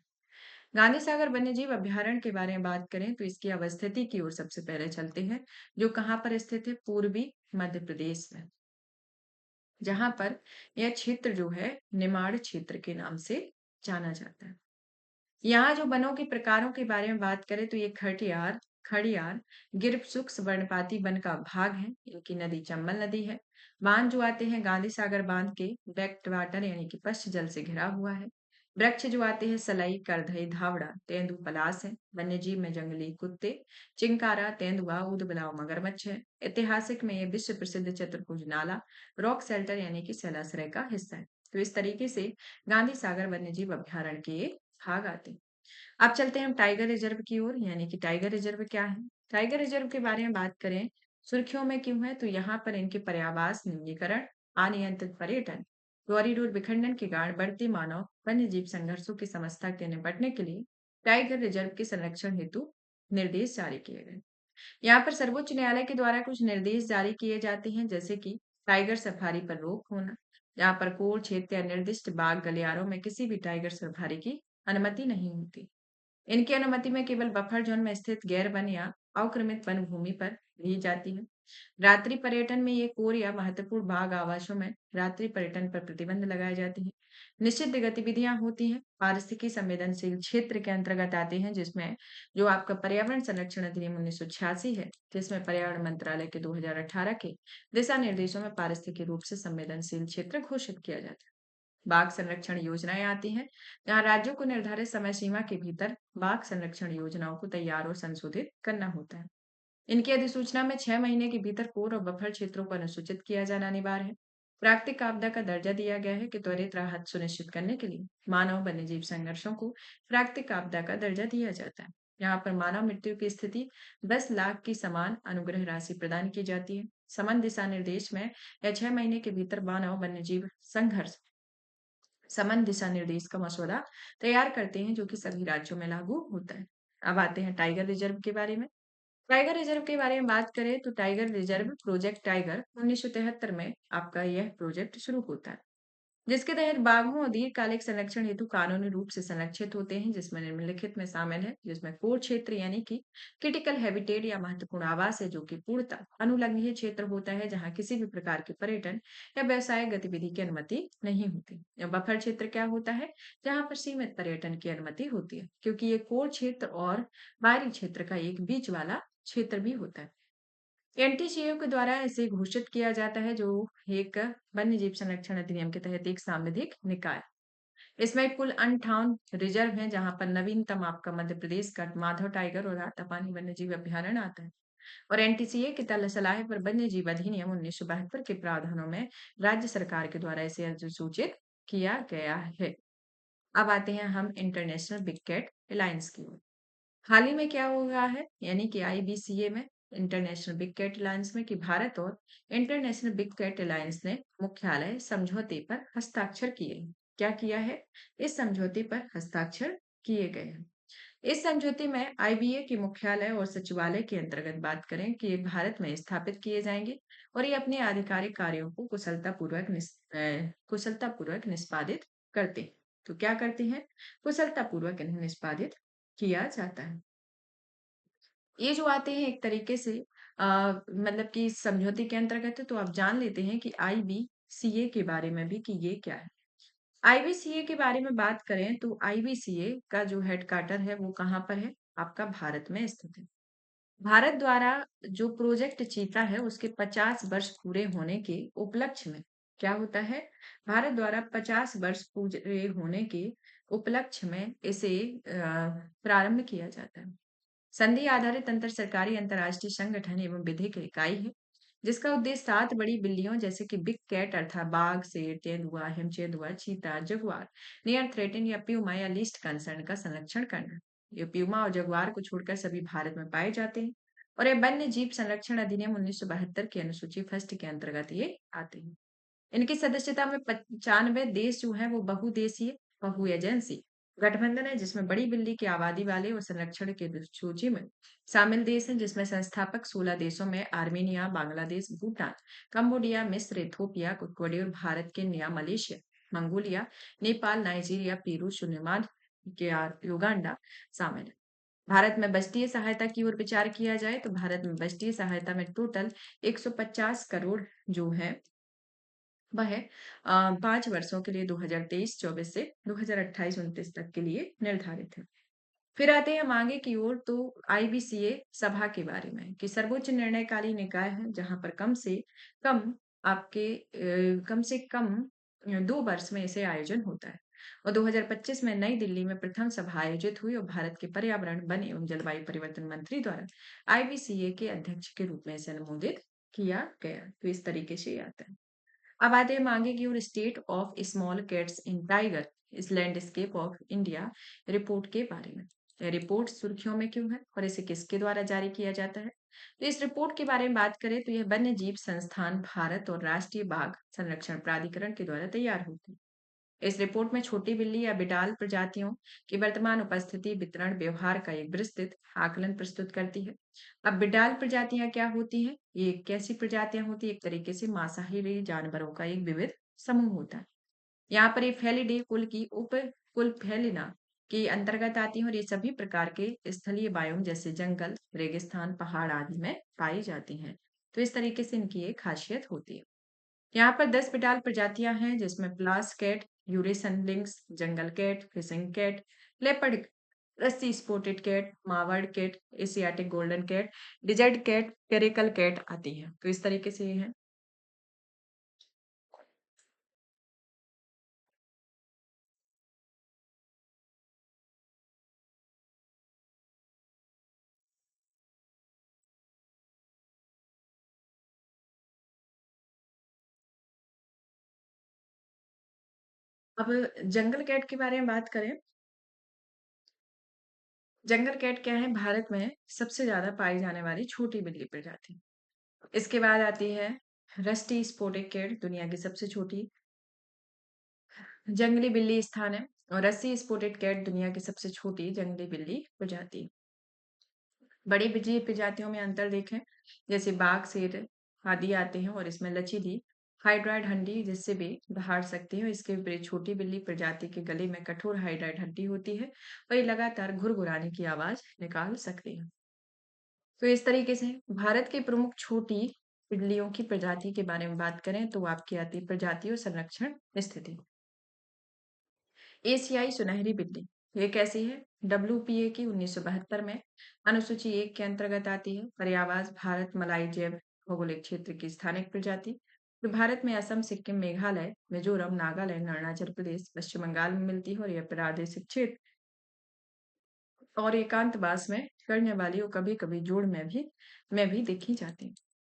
गांधी सागर वन्यजीव अभयारण्य के बारे में बात करें तो इसकी अवस्थिति की ओर सबसे पहले चलते हैं, जो कहाँ पर स्थित है? पूर्वी मध्य प्रदेश में, जहां पर यह क्षेत्र जो है निमाड़ क्षेत्र के नाम से जाना जाता है। यहाँ जो वनों के प्रकारों के बारे में बात करें तो ये खटियार, खड़ियार, गिर शुष्क वर्णपाती वन का भाग है। इनकी नदी चंबल नदी है। बांध जो आते हैं गांधी सागर बांध के बैक वाटर यानी कि पश्च जल से घिरा हुआ है। वृक्ष जो आते हैं सलई, करधई, धावड़ा, तेंदु, पलास है। वन्यजीव में जंगली कुत्ते, चिंकारा, तेंदुआ, ऊदबिलाव, मगरमच्छ है। ऐतिहासिक में ये विश्व प्रसिद्ध चतुर्भुज नाला रॉक शेल्टर यानी कि शैलाश्रय का हिस्सा है। तो इस तरीके से गांधी सागर वन्यजीव अभयारण्य के ये भाग आते हैं। अब चलते हैं हम टाइगर रिजर्व की ओर, यानी कि टाइगर रिजर्व क्या है? टाइगर रिजर्व के बारे में बात करें, सुर्खियों में क्यों है? तो यहाँ पर इनके पर्यावास न्यूनीकरण, अनियंत्रित पर्यटन, कॉरिडोर विखंडन के कारण बढ़ते मानव वन्य जीव संघर्षों की समस्या के निपटने के लिए टाइगर रिजर्व के संरक्षण हेतु निर्देश जारी किए गए। यहाँ पर सर्वोच्च न्यायालय के द्वारा कुछ निर्देश जारी किए जाते हैं, जैसे कि टाइगर सफारी पर रोक होना, यहाँ पर कोर क्षेत्र या निर्दिष्ट बाग गलियारों में किसी भी टाइगर सफारी की अनुमति नहीं होती। इनकी अनुमति में केवल बफर जोन में स्थित गैर वन या अवक्रमित वन भूमि पर दी जाती है। रात्रि पर्यटन में ये कोर या महत्वपूर्ण बाघ आवासों में रात्रि पर्यटन पर प्रतिबंध लगाए जाते हैं। निषिद्ध गतिविधियां होती हैं, पारिस्थितिकी संवेदनशील क्षेत्र के अंतर्गत आते हैं, जिसमें जो आपका पर्यावरण संरक्षण अधिनियम 1986 है, जिसमें पर्यावरण मंत्रालय के 2018 के दिशा निर्देशों में पारिस्थितिकी रूप से संवेदनशील क्षेत्र घोषित किया जाता है। बाघ संरक्षण योजनाएं आती हैं, जहां राज्यों को निर्धारित समय सीमा के भीतर बाघ संरक्षण योजनाओं को तैयार और संशोधित करना होता है। इनकी अधिसूचना में 6 महीने के भीतर कोर और बफर क्षेत्रों को अनुसूचित किया जाना अनिवार्य है। प्राकृतिक आपदा का दर्जा दिया गया है कि त्वरित राहत सुनिश्चित करने के लिए मानव वन्यजीव संघर्षों को प्राकृतिक आपदा का दर्जा दिया जाता है। यहाँ पर मानव मृत्यु की स्थिति 10 लाख की समान अनुग्रह राशि प्रदान की जाती है। समान दिशा निर्देश में या 6 महीने के भीतर मानव वन्यजीव संघर्ष समान दिशा निर्देश का मसौदा तैयार करते हैं, जो कि सभी राज्यों में लागू होता है। अब आते हैं टाइगर रिजर्व के बारे में। टाइगर रिजर्व के बारे में बात करें तो टाइगर रिजर्व प्रोजेक्ट टाइगर 1973 में आपका यह प्रोजेक्ट शुरू होता है, जिसके तहत बाघों और दीर्घकालिक संरक्षण हेतु कानूनी रूप से संरक्षित होते हैं, जिसमें निम्नलिखित में शामिल है, जिसमें कोर क्षेत्र यानी कि क्रिटिकल हैबिटेट या महत्वपूर्ण आवास है, जो कि पूर्णतः अनुलंघनीय क्षेत्र होता है, जहां किसी भी प्रकार के पर्यटन या व्यवसायिक गतिविधि की अनुमति नहीं होती। या बफर क्षेत्र क्या होता है? जहां पर सीमित पर्यटन की अनुमति होती है, क्योंकि ये कोर क्षेत्र और बाहरी क्षेत्र का एक बीच वाला क्षेत्र भी होता है। एनटीसीए के द्वारा इसे घोषित किया जाता है, जो एक वन्यजीव संरक्षण अधिनियम के तहत एक सांविधिक निकाय। इसमें कुल 58 रिजर्व हैं, जहां पर नवीनतम आपका मध्य प्रदेश का माधव टाइगर और रातापानी वन्यजीव अभयारण्य आता है। और एनटीसीए की तल सलाह पर वन्यजीव अधिनियम 1972 के प्रावधानों में राज्य सरकार के द्वारा इसे अधिसूचित किया गया है। अब आते हैं हम इंटरनेशनल बिग कैट अलायंस की ओर। हाल ही में क्या हुआ है, यानी कि आईबीसीए में, इंटरनेशनल बिग कैट अलायंस में, कि भारत और इंटरनेशनल बिग कैट अलायंस ने मुख्यालय समझौते पर हस्ताक्षर किए हैं। क्या किया है? इस समझौते पर हस्ताक्षर किए गए हैं। इस समझौते में आईबीए के मुख्यालय और सचिवालय के अंतर्गत बात करें कि ये भारत में स्थापित किए जाएंगे और ये अपने आधिकारिक कार्यों को कुशलतापूर्वक निष्पादित करते हैं। तो क्या करते हैं? कुशलतापूर्वक इन्हें निष्पादित किया जाता है। ये जो आते हैं एक तरीके से मतलब कि समझौते के अंतर्गत है, तो आप जान लेते हैं कि आईबीसीए के बारे में भी कि ये क्या है। आईबीसीए के बारे में बात करें तो आईबीसीए का जो हेडक्वार्टर है वो कहाँ पर है? आपका भारत में स्थित है। भारत द्वारा जो प्रोजेक्ट चीता है उसके 50 वर्ष पूरे होने के उपलक्ष्य में क्या होता है? भारत द्वारा 50 वर्ष पूरे होने के उपलक्ष्य में इसे प्रारंभ किया जाता है। संधि आधारित अंतर सरकारी अंतर्राष्ट्रीय संगठन एवं विधिक इकाई है, जिसका उद्देश्य 7 बड़ी बिल्लियों जैसे कि बिग कैट अर्थात बाघ, शेर, तेंदुआ, हिमचेदुआ, चीता, जगुआर, नियर थ्रेटन या प्यूमा या लीस्ट कंसर्न का संरक्षण करना। ये प्यूमा और जगुआर को छोड़कर सभी भारत में पाए जाते हैं और ये वन्य जीव संरक्षण अधिनियम 1972 की अनुसूची फर्स्ट के अंतर्गत ये आते हैं। इनकी सदस्यता में 95 देश जो है वो बहुदेशीय बहु एजेंसी गठबंधन है, जिसमें बड़ी बिल्ली की आबादी वाले और संरक्षण की सूची में शामिल देश हैं, जिसमें संस्थापक 16 देशों में आर्मेनिया, बांग्लादेश, भूटान, कंबोडिया, मिस्र, Ethiopia, Ecuador, Bharat, Kenya, Malaysia, Mongolia, Nepal, Nigeria, Peru, Suriname, Uganda शामिल है। भारत में बजटीय सहायता की ओर विचार किया जाए तो भारत में बजटीय सहायता में टोटल 150 करोड़ जो है वह 5 वर्षों के लिए 2023-24 से 2028-29 तक के लिए निर्धारित है। फिर आते हैं हम आगे की ओर तो आईबीसीए सभा के बारे में कि सर्वोच्च निर्णयकारी निकाय है जहां पर कम कम से कम 2 वर्ष में इसे आयोजन होता है और 2025 में नई दिल्ली में प्रथम सभा आयोजित हुई और भारत के पर्यावरण, वन एवं जलवायु परिवर्तन मंत्री द्वारा आईबीसीए के अध्यक्ष के रूप में इसे अनुमोदित किया गया। तो इस तरीके से ये आता है। अब आते हैं आगे की ओर state of small cats in tiger इस लैंडस्केप ऑफ इंडिया रिपोर्ट के बारे में। यह रिपोर्ट सुर्खियों में क्यों है और इसे किसके द्वारा जारी किया जाता है? तो इस रिपोर्ट के बारे में बात करें तो यह वन्य जीव संस्थान भारत और राष्ट्रीय बाघ संरक्षण प्राधिकरण के द्वारा तैयार होती है। इस रिपोर्ट में छोटी बिल्ली या बिडाल प्रजातियों की वर्तमान उपस्थिति, वितरण, व्यवहार का एक विस्तृत आकलन प्रस्तुत करती है। अब बिडाल प्रजातियां क्या होती हैं? ये कैसी प्रजातियां होती है? एक तरीके से मांसाहारी जानवरों का एक विविध समूह होता है। यहाँ पर ये फेलिडे कुल की उप कुल फेलिना के अंतर्गत आती हैं और ये सभी प्रकार के स्थलीय बायोम जैसे जंगल, रेगिस्तान, पहाड़ आदि में पाई जाती हैं। तो इस तरीके से इनकी एक खासियत होती है। यहाँ पर 10 बिटाल प्रजातियां हैं जिसमें Pallas cat, Eurasian lynx, jungle cat, fishing cat, leopard, rusty spotted cat, Marwar cat, Asiatic golden cat, desert cat, पेरिकल कैट आती है। तो इस तरीके से ये है। अब जंगल कैट के बारे में बात करें। जंगल कैट क्या है? भारत में सबसे ज्यादा पाई जाने वाली छोटी बिल्ली प्रजाति। इसके बाद आती है रस्टी स्पॉटेड कैट, दुनिया की सबसे छोटी जंगली बिल्ली स्थान है और रस्सी स्पॉटेड कैट दुनिया की सबसे छोटी जंगली बिल्ली प्रजाति। बड़ी बिजी प्रजातियों में अंतर देखें, जैसे बाघ, शेर आदि आते हैं और इसमें लचीली हाइड्रॉइड हड्डी जिससे भी दहाड़ सकती है। इसके विपरीत छोटी बिल्ली प्रजाति के गले में कठोर हाइड्रॉइड हड्डी होती है और ये लगातार घुरघुराने की आवाज निकाल सकती है। तो इस तरीके से भारत की प्रमुख छोटी बिल्लियों की प्रजाति के बारे में बात करें तो आपकी आती है प्रजातियों संरक्षण स्थिति। एशियाई सुनहरी बिल्ली ये कैसी है? डब्ल्यूपीए की 1972 में अनुसूची 1 के अंतर्गत आती है। पर्यावास भारत मलाई जैव भौगोलिक क्षेत्र की स्थानिक प्रजाति जो भारत में असम, सिक्किम, मेघालय, मिजोरम, नागालैंड, अरुणाचल प्रदेश, पश्चिम बंगाल में मिलती है और यह प्रादेशिक क्षेत्र और एकांतवास में करने वाली और कभी कभी जोड़ में भी देखी जाती है।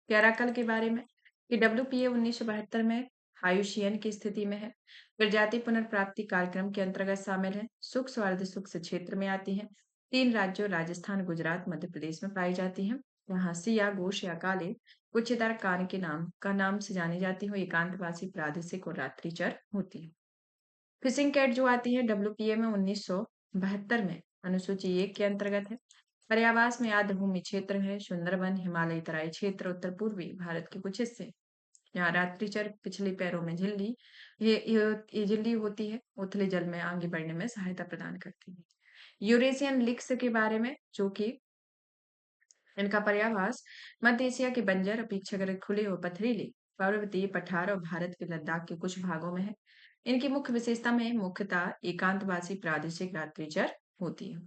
कैराकल के बारे में कि डब्ल्यूपीए 1972 में आयुशियन की स्थिति में है। प्रजाति पुनर्प्राप्ति कार्यक्रम के अंतर्गत शामिल है। सुख स्वार्थ सुख से क्षेत्र में आती है। 3 राज्यों राजस्थान, गुजरात, मध्य प्रदेश में पाई जाती है। यहाँ सिया, गोश या काले गुच्छेदार कान के नाम से जानी जाती है। एकांतवासी, प्रादेशिक और रात्रिचर होती है। फिशिंग कैट जो आती है डब्ल्यूपीए में 1972 में अनुसूची 1 के अंतर्गत है। पर्यावास में आर्द्रभूमि क्षेत्र है। सुंदरबन, हिमालयी तराई क्षेत्र, उत्तर पूर्वी भारत के कुछ हिस्से। यहाँ रात्रिचर पिछले पैरों में झिल्ली ये झिल्ली होती है। उथले जल में आगे बढ़ने में सहायता प्रदान करती है। यूरेशियन लिक्स के बारे में जो कि इनका पर्यावास मध्य एशिया के बंजर अपेक्षाकृत खुले और पथरीले पर्वतीय पठार और भारत के लद्दाख के कुछ भागों में है। इनकी मुख्य विशेषता में मुख्यतः एकांतवासी प्रादेशिक रात्रिचर होती है।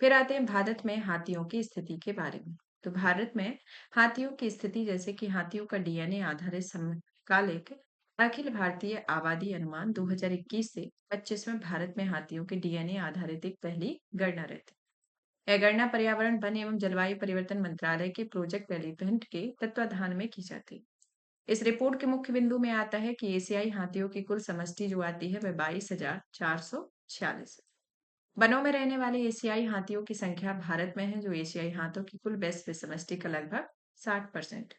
फिर आते हैं भारत में हाथियों की स्थिति के बारे में। तो भारत में हाथियों की स्थिति जैसे कि हाथियों का डीएनए आधारित समकालिक अखिल भारतीय आबादी अनुमान 2021 से 25 में भारत में हाथियों के डीएनए आधारित एक पहली गणना रहती है। यह गणना पर्यावरण, वन एवं जलवायु परिवर्तन मंत्रालय के प्रोजेक्ट एलिफेंट के तत्वाधान में की जाती है। इस रिपोर्ट के मुख्य बिंदु में आता है कि एशियाई हाथियों की कुल समष्टि जो आती है वह 22,446 है। वनों में रहने वाले एशियाई हाथियों की संख्या भारत में है, जो एशियाई हाथियों की कुल वैश्विक समष्टि का लगभग 60%।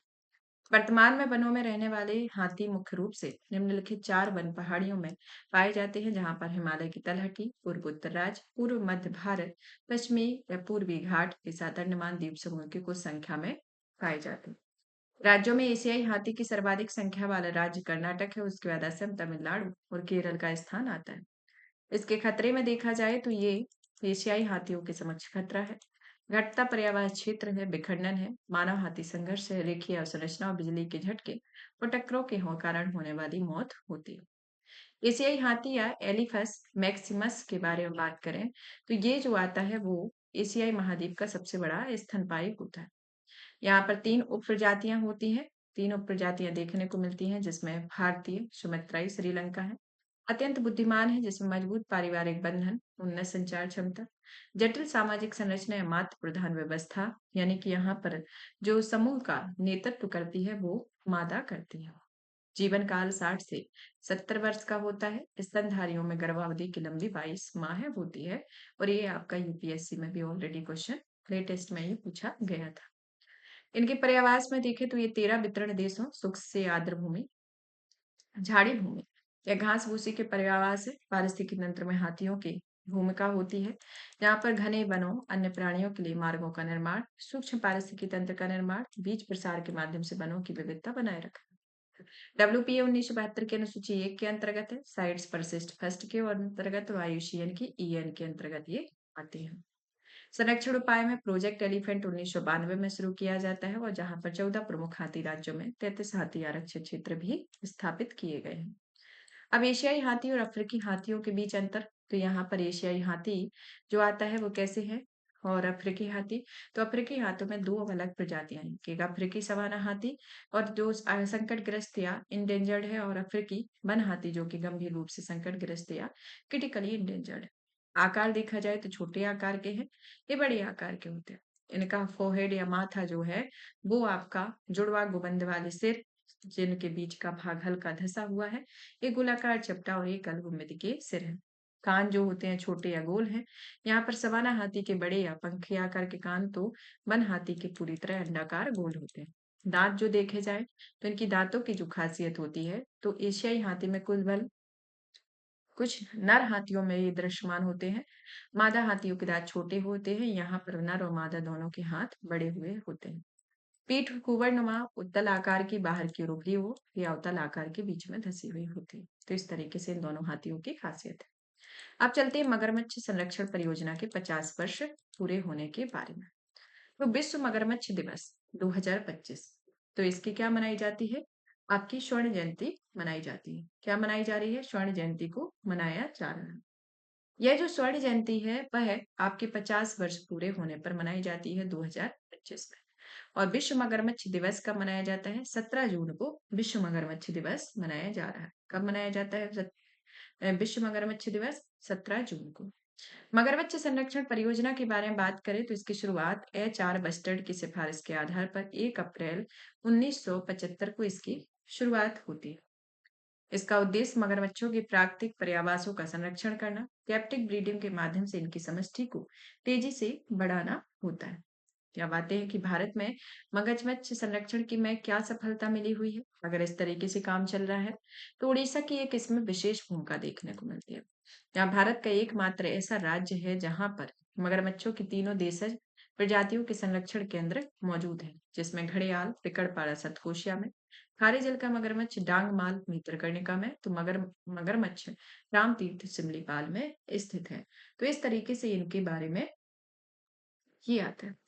वर्तमान में वनों में रहने वाले हाथी मुख्य रूप से निम्नलिखित 4 वन पहाड़ियों में पाए जाते हैं, जहां पर हिमालय की तलहटी, पूर्व उत्तर राज्य, पूर्व मध्य भारत, पश्चिमी या पूर्वी घाट के साथ अंडमान द्वीप समूह की कुछ संख्या में पाए जाते हैं। राज्यों में एशियाई हाथी की सर्वाधिक संख्या वाला राज्य कर्नाटक है, उसके बाद असम, तमिलनाडु और केरल का स्थान आता है। इसके खतरे में देखा जाए तो ये एशियाई हाथियों के समक्ष खतरा है। घटता पर्यावरण क्षेत्र है, विखंडन है, मानव हाथी संघर्ष है, रेखीय अवसंरचना और बिजली के झटके और टक्करों के कारण होने वाली मौत होती है। एशियाई हाथी या एलिफस मैक्सिमस के बारे में बात करें तो ये जो आता है वो एशियाई महाद्वीप का सबसे बड़ा स्तनपायी होता है। यहाँ पर 3 उपप्रजातियां होती हैं। 3 उपप्रजातियां देखने को मिलती हैं, जिसमें भारतीय, सुमात्राई, श्रीलंका है। अत्यंत बुद्धिमान है, जिसमें मजबूत पारिवारिक बंधन, उन्नत संचार क्षमता, जटिल सामाजिक संरचना या मातृ प्रधान व्यवस्था, यानी कि यहाँ पर जो समूह का नेतृत्व करती है वो मादा करती है। जीवन काल 60 से 70 वर्ष का होता है। स्तनधारियों में गर्भावधि की लंबी 22 माह होती है और ये आपका यूपीएससी में भी ऑलरेडी क्वेश्चन लेटेस्ट में ही पूछा गया था। इनके पर्यावास में देखें तो ये 13 वितरण देशों, शुष्क से आर्द्र भूमि, झाड़ी भूमि या घास भूसी के पर्यावास है। पारिस्थितिकी तंत्र में हाथियों की भूमिका होती है, यहाँ पर घने वनों, अन्य प्राणियों के लिए मार्गों का निर्माण, सूक्ष्म पारिस्थितिकी तंत्र का निर्माण, बीज प्रसार के माध्यम से वनों की विविधता बनाए रखा। डब्ल्यूपीए 1972 के अनुसूची 1 के अंतर्गत है। साइट्स परसिस्ट फर्स्ट के अंतर्गत, वायुशीएन की ईएन के अंतर्गत ये आती है। संरक्षण उपाय में प्रोजेक्ट एलिफेंट 1992 में शुरू किया जाता है और जहां पर 14 प्रमुख हाथी राज्यों में 33 हाथी आरक्षित क्षेत्र भी स्थापित किए गए हैं। अब एशियाई हाथी और अफ्रीकी हाथियों के बीच अंतर, तो यहाँ पर एशियाई हाथी जो आता है वो कैसे है और अफ्रीकी हाथी, तो अफ्रीकी हाथों में 2 अलग प्रजातियां हैं, एक अफ्रीकी सवाना हाथी और जो संकटग्रस्त या इंडेंजर्ड है, और अफ्रीकी वन हाथी जो कि गंभीर रूप से संकटग्रस्त या क्रिटिकली इंडेंजर्ड है। आकार देखा जाए तो छोटे आकार के हैं, ये बड़े आकार के होते हैं। इनका फोरहेड या माथा जो है वो आपका जुड़वा गुबंद वाले सिर, जिनके बीच का भाग हल्का धसा हुआ है, एक गोलाकार चपटा और एक गलगुम्बद के सिर है। कान जो होते हैं छोटे या गोल हैं। यहाँ पर सवाना हाथी के बड़े या पंखी आकार के कान तो वन हाथी के पूरी तरह अंडाकार गोल होते हैं। दांत जो देखे जाए तो इनकी दांतों की जो खासियत होती है, तो एशियाई हाथी में कुल बल कुछ नर हाथियों में ये दृश्यमान होते हैं। मादा हाथियों के दांत छोटे होते हैं, यहाँ पर नर और मादा दोनों के हाथ बड़े हुए होते हैं। पीठ कुवरनुमा उत्तल आकार की बाहर की ओर उभरी हो या उत्तल आकार के बीच में धसी हुई होती है। तो इस तरीके से इन दोनों हाथियों की खासियत है। अब चलते हैं मगरमच्छ संरक्षण परियोजना के 50 वर्ष पूरे होने के बारे में। तो विश्व मगरमच्छ दिवस 2025, तो इसकी क्या मनाई जाती है, आपकी स्वर्ण जयंती मनाई जाती है। क्या मनाई जा रही है, स्वर्ण जयंती को मनाया जा रहा है। यह जो स्वर्ण जयंती है वह आपके 50 वर्ष पूरे होने पर मनाई जाती है 2025 में। और विश्व मगरमच्छ दिवस कब मनाया जाता है, 17 जून को विश्व मगरमच्छ दिवस मनाया जा रहा है। कब मनाया जाता है विश्व मगरमच्छ दिवस, 17 जून को। मगरमच्छ संरक्षण परियोजना के बारे में बात करें तो इसकी शुरुआत HR बस्टर्ड की सिफारिश के आधार पर 1 अप्रैल 1975 को इसकी शुरुआत होती है। इसका उद्देश्य मगरमच्छों के प्राकृतिक पर्यावासों का संरक्षण करना, कैप्टिव ब्रीडिंग के माध्यम से इनकी समष्टि को तेजी से बढ़ाना होता है। अब आते हैं कि भारत में मगरमच्छ संरक्षण की में क्या सफलता मिली हुई है। अगर इस तरीके से काम चल रहा है तो उड़ीसा की एक इसमें विशेष भूमिका देखने को मिलती है। यहाँ भारत का एकमात्र ऐसा राज्य है जहां पर मगरमच्छों की तीनों देशज प्रजातियों के संरक्षण केंद्र मौजूद है, जिसमें घड़ियाल पिकड़पाड़ा सतकोशिया में, खारे जल का मगरमच्छ डांगमाल भितरकनिका में, तो मगरमच्छ राम तीर्थ सिमलीपाल में स्थित है। तो इस तरीके से इनके बारे में ये आता है।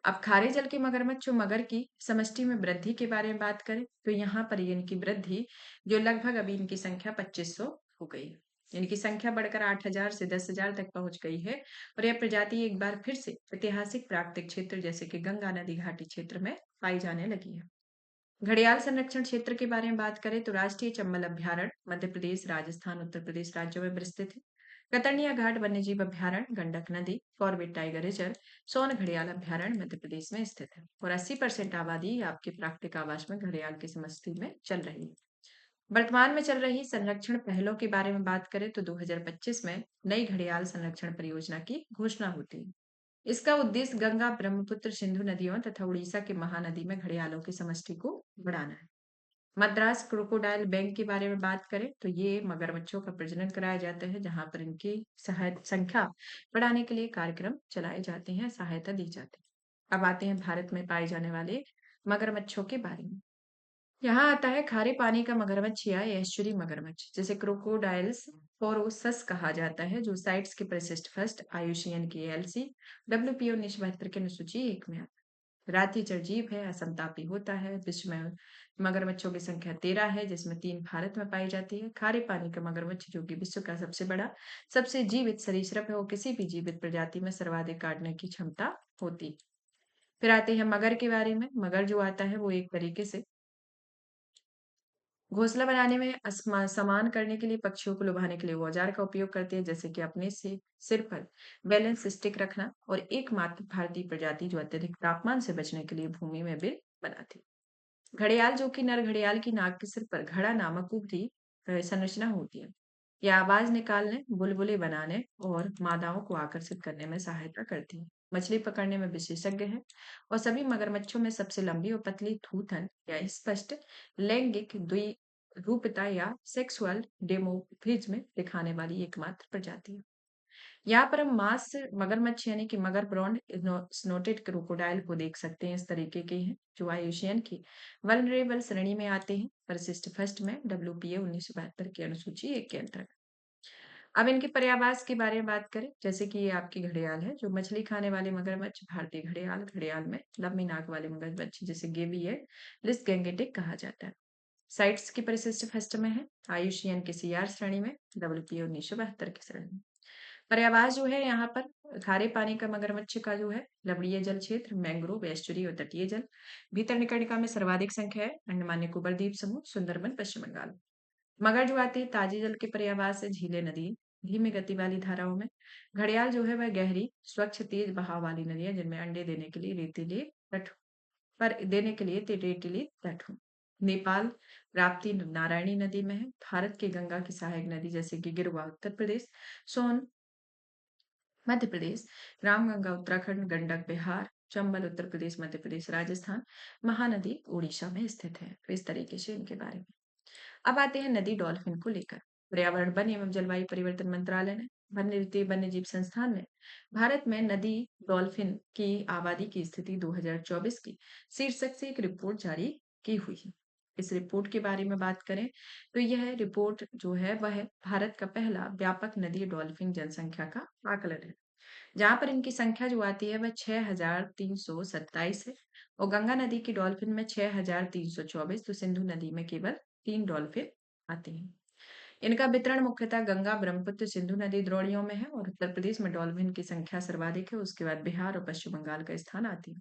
अब खारे जल के मगरमच्छ और मगर की समष्टि में वृद्धि के बारे में बात करें तो यहाँ पर ये इनकी वृद्धि जो लगभग अभी इनकी संख्या 2500 हो गई है। इनकी संख्या बढ़कर 8000 से 10,000 तक पहुंच गई है और यह प्रजाति एक बार फिर से ऐतिहासिक प्राकृतिक क्षेत्र जैसे कि गंगा नदी घाटी क्षेत्र में पाई जाने लगी है। घड़ियाल संरक्षण क्षेत्र के बारे में बात करें तो राष्ट्रीय चंबल अभ्यारण्य मध्य प्रदेश, राजस्थान, उत्तर प्रदेश राज्यों में विस्तृत है। कतर्निया घाट वन्यजीव अभ्यारण्य, गंडक नदी, कॉर्बेट टाइगर रिजर्व, सोन घड़ियाल अभ्यारण्य मध्य प्रदेश में स्थित है और 80% आबादी आपके प्राकृतिक आवास में घड़ियाल की समष्टि में चल रही है। वर्तमान में चल रही संरक्षण पहलों के बारे में बात करें तो 2025 में नई घड़ियाल संरक्षण परियोजना की घोषणा होती है। इसका उद्देश्य गंगा, ब्रह्मपुत्र, सिंधु नदियों तथा उड़ीसा की महानदी में घड़ियालों की समष्टि को बढ़ाना है। मद्रास क्रोकोडाइल बैंक के बारे में बात करें तो ये मगरमच्छों का प्रजनन कराया जाता है, जहां पर इनकी संख्या बढ़ाने के लिए कार्यक्रम चलाए जाते हैं, सहायता दी जाती है। अब आते हैं भारत में पाए जाने वाले मगरमच्छों के बारे में। यहाँ आता है खारे पानी का मगरमच्छ या एस्चुरी मगरमच्छ, जिसे क्रोकोडाइल्स फोरोसस कहा जाता है, जो साइट्स के परिशिष्ट फर्स्ट आयुषीएन की एलसी WPO 1972 के अनुसूची 1 में आता है। राति जीव है, असमतापी होता है। विश्व में मगरमच्छों की संख्या 13 है, जिसमें 3 भारत में पाई जाती है। खारे पानी का मगरमच्छ, जो कि विश्व का सबसे बड़ा, सबसे जीवित सरीसृप है, वो किसी भी जीवित प्रजाति में सर्वाधिक काटने की क्षमता होती। फिर आते हैं मगर के बारे में। मगर जो आता है वो एक तरीके से घोंसला बनाने में समान करने के लिए, पक्षियों को लुभाने के लिए वो औजार का उपयोग करते हैं, जैसे कि अपने से सिर पर बैलेंस स्टिक रखना, और एकमात्र भारतीय प्रजाति जो अत्यधिक तापमान से बचने के लिए भूमि में बिल बनाती है। घड़ियाल, जो कि नर घड़ियाल की नाक के सिर पर घड़ा नामक ऊपरी संरचना होती है। यह आवाज निकालने, बुलबुले बनाने और मादाओं को आकर्षित करने में सहायता करती है। मछली पकड़ने में विशेषज्ञ है, और सभी मगरमच्छों में सबसे लंबी और पतली थूथन या स्पष्ट लैंगिक द्विरूपता या सेक्सुअल डेमोफिज्म दिखाने वाली एकमात्र प्रजाति है। यहाँ पर हम मांस मगरमच्छ यानी कि मगर ब्रॉन्ड स्नोटेड क्रोकोडाइल को देख सकते हैं। इस तरीके के हैं जो आयुषियन की वल्नरेबल श्रेणी में आते हैं, परिशिष्ट फर्स्ट में WPA 1972 की अनुसूची 1 के अंतर्गत। अब इनके पर्यावास के बारे में बात करें, जैसे कि ये आपकी घड़ियाल है, जो मछली खाने वाले मगरमच्छ भारतीय घड़ियाल, घड़ियाल में लंबी नाक वाले मगरमच्छ जिसे गेवियर लिस्गेंगेटिक कहा जाता है। साइट्स की परिशिष्ट फर्स्ट में है, आयुषियन के CR श्रेणी में, WPA 1972 की श्रेणी में। पर्यावास जो है यहाँ पर खारे पानी का मगरमच्छ का जो है लवणीय जल क्षेत्र, मैंग्रोव, एस्चुरी और तटीय जल। भीतर निकटता में सर्वाधिक संख्या है अंडमान निकोबार द्वीप समूह, सुंदरबन, पश्चिम बंगाल। मगर जो आती है ताजे जल के पर्यावास से झीलें, नदी, धीमी गति वाली धाराओं में। घड़ियाल जो है वह गहरी, स्वच्छ, तेज बहाव वाली नदियां, जिनमें अंडे देने के लिए रेतीले तट पर देने के लिए रेतीली तट हो। नेपाल राप्ती नारायणी नदी में है। भारत की गंगा की सहायक नदी जैसे कि गिरवा उत्तर प्रदेश, सोन मध्य प्रदेश, रामगंगा उत्तराखंड, गंडक बिहार, चंबल उत्तर प्रदेश, मध्य प्रदेश, राजस्थान, महानदी उड़ीसा में स्थित है। तो इस तरीके से इनके बारे में। अब आते हैं नदी डॉल्फिन को लेकर। पर्यावरण, वन एवं जलवायु परिवर्तन मंत्रालय ने, वन्य जीव संस्थान ने भारत में नदी डॉल्फिन की आबादी की स्थिति 2024 की शीर्षक से एक रिपोर्ट जारी की हुई है। इस रिपोर्ट के बारे में बात करें तो यह रिपोर्ट जो है वह भारत का पहला व्यापक नदी डॉल्फिन जनसंख्या का आकलन है, जहां पर इनकी संख्या जो आती है वह 6,327 है, और गंगा नदी की डॉल्फिन में 6,324, तो सिंधु नदी में केवल 3 डॉल्फिन आती हैं। इनका वितरण मुख्यतः गंगा, ब्रह्मपुत्र, सिंधु नदी द्रोणियों में है, और उत्तर प्रदेश में डॉल्फिन की संख्या सर्वाधिक है। उसके बाद बिहार और पश्चिम बंगाल का स्थान आती है।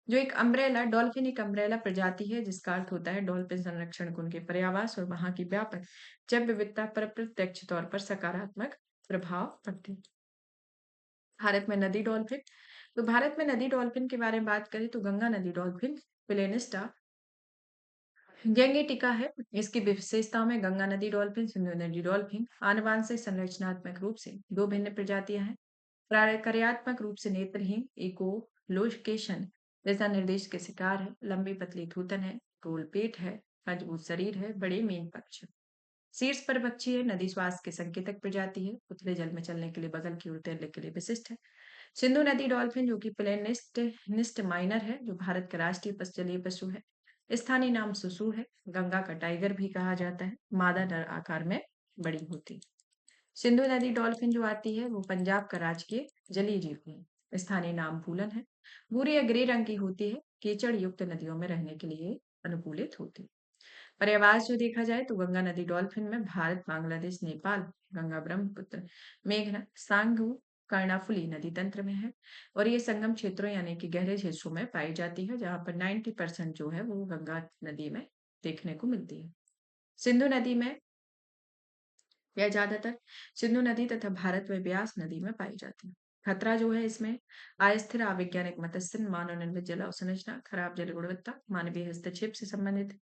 जो एक अम्ब्रेला डॉल्फिन एक अम्ब्रेला प्रजाति है, जिसका अर्थ होता है डॉल्फिन संरक्षण को उनके पर्यावास और वहां की व्यापक जैव विविधता पर प्रत्यक्ष तौर पर सकारात्मक प्रभाव पड़ते हैं। भारत में नदी डॉल्फिन, तो भारत में नदी डॉल्फिन के बारे में बात करें तो गंगा नदी डॉल्फिन प्लेनिस्टा गैंगेटिका है। इसकी विशेषताओं में गंगा नदी डॉल्फिन, सिंधु नदी डॉल्फिन आनुवंशिक संरचनात्मक रूप से दो भिन्न प्रजातियां हैं। कार्यात्मक रूप से नेत्रहीन, इको लोकेशन दिशा निर्देश के शिकार है। लंबी पतली थूथन है, गोल पेट है, मजबूत शरीर है, बड़े मीन पक्ष। शीर्ष पर पक्षी है, नदी श्वास के संकेतक प्रजाति है, उथले जल में चलने के लिए, बगल की ओर तैरने के लिए विशिष्ट है। सिंधु नदी डॉल्फिन, जो कि प्लेनिस्ट माइनर है, जो भारत का राष्ट्रीय जलीय पशु है। स्थानीय नाम सुसु है। गंगा का टाइगर भी कहा जाता है। मादा नर आकार में बड़ी होती है। सिंधु नदी डॉल्फिन जो आती है वो पंजाब का राजकीय जलीय जीव है। स्थानीय नाम भूलन है। भूरी या ग्रे रंग की होती है। कीचड़ युक्त नदियों में रहने के लिए अनुकूलित होती है। पर्यावास जो देखा जाए तो गंगा नदी डॉल्फिन में भारत, बांग्लादेश, नेपाल, गंगा, ब्रह्मपुत्र, मेघना, सांगू, कर्णाफुली नदी तंत्र में है, और ये संगम क्षेत्रों यानी कि गहरे हिस्सों में पाई जाती है, जहां पर 90% जो है वो गंगा नदी में देखने को मिलती है। सिंधु नदी में यह ज्यादातर सिंधु नदी तथा भारत में ब्यास नदी में पाई जाती है। खतरा जो है इसमें अस्थिर अवैज्ञानिक मत्स्य, मानव निर्मित जल अवसंरचना, खराब जल गुणवत्ता, मानवीय हस्तक्षेप से संबंधित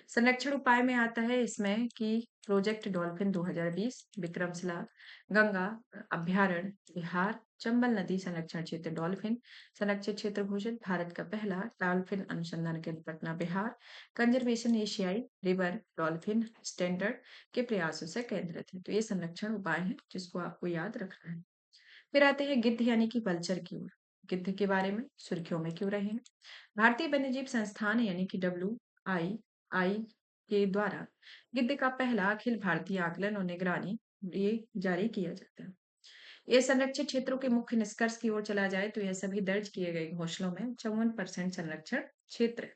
संरक्षण उपाय में आता है इसमें कि प्रोजेक्ट डॉल्फिन 2020, विक्रमशिला गंगा अभ्यारण्य बिहार, चंबल नदी संरक्षण क्षेत्र डॉल्फिन संरक्षित क्षेत्र घोषित, भारत का पहला डॉल्फिन अनुसंधान केंद्र पटना बिहार, कंजर्वेशन एशियाई रिवर डॉल्फिन स्टैंडर्ड के प्रयासों से केंद्रित है। तो ये संरक्षण उपाय है जिसको आपको याद रखना है। फिर आते हैं गिद्ध यानी कि वल्चर की ओर। गिद्ध के बारे में सुर्खियों में क्यों रहे हैं? भारतीय वन्यजीव संस्थान यानी कि WII के द्वारा गिद्ध का पहला अखिल भारतीय आकलन और निगरानी ये जारी किया जाता है। ये संरक्षित क्षेत्रों के मुख्य निष्कर्ष की ओर चला जाए तो यह सभी दर्ज किए गए घोषणाओं में 54% संरक्षण क्षेत्र है।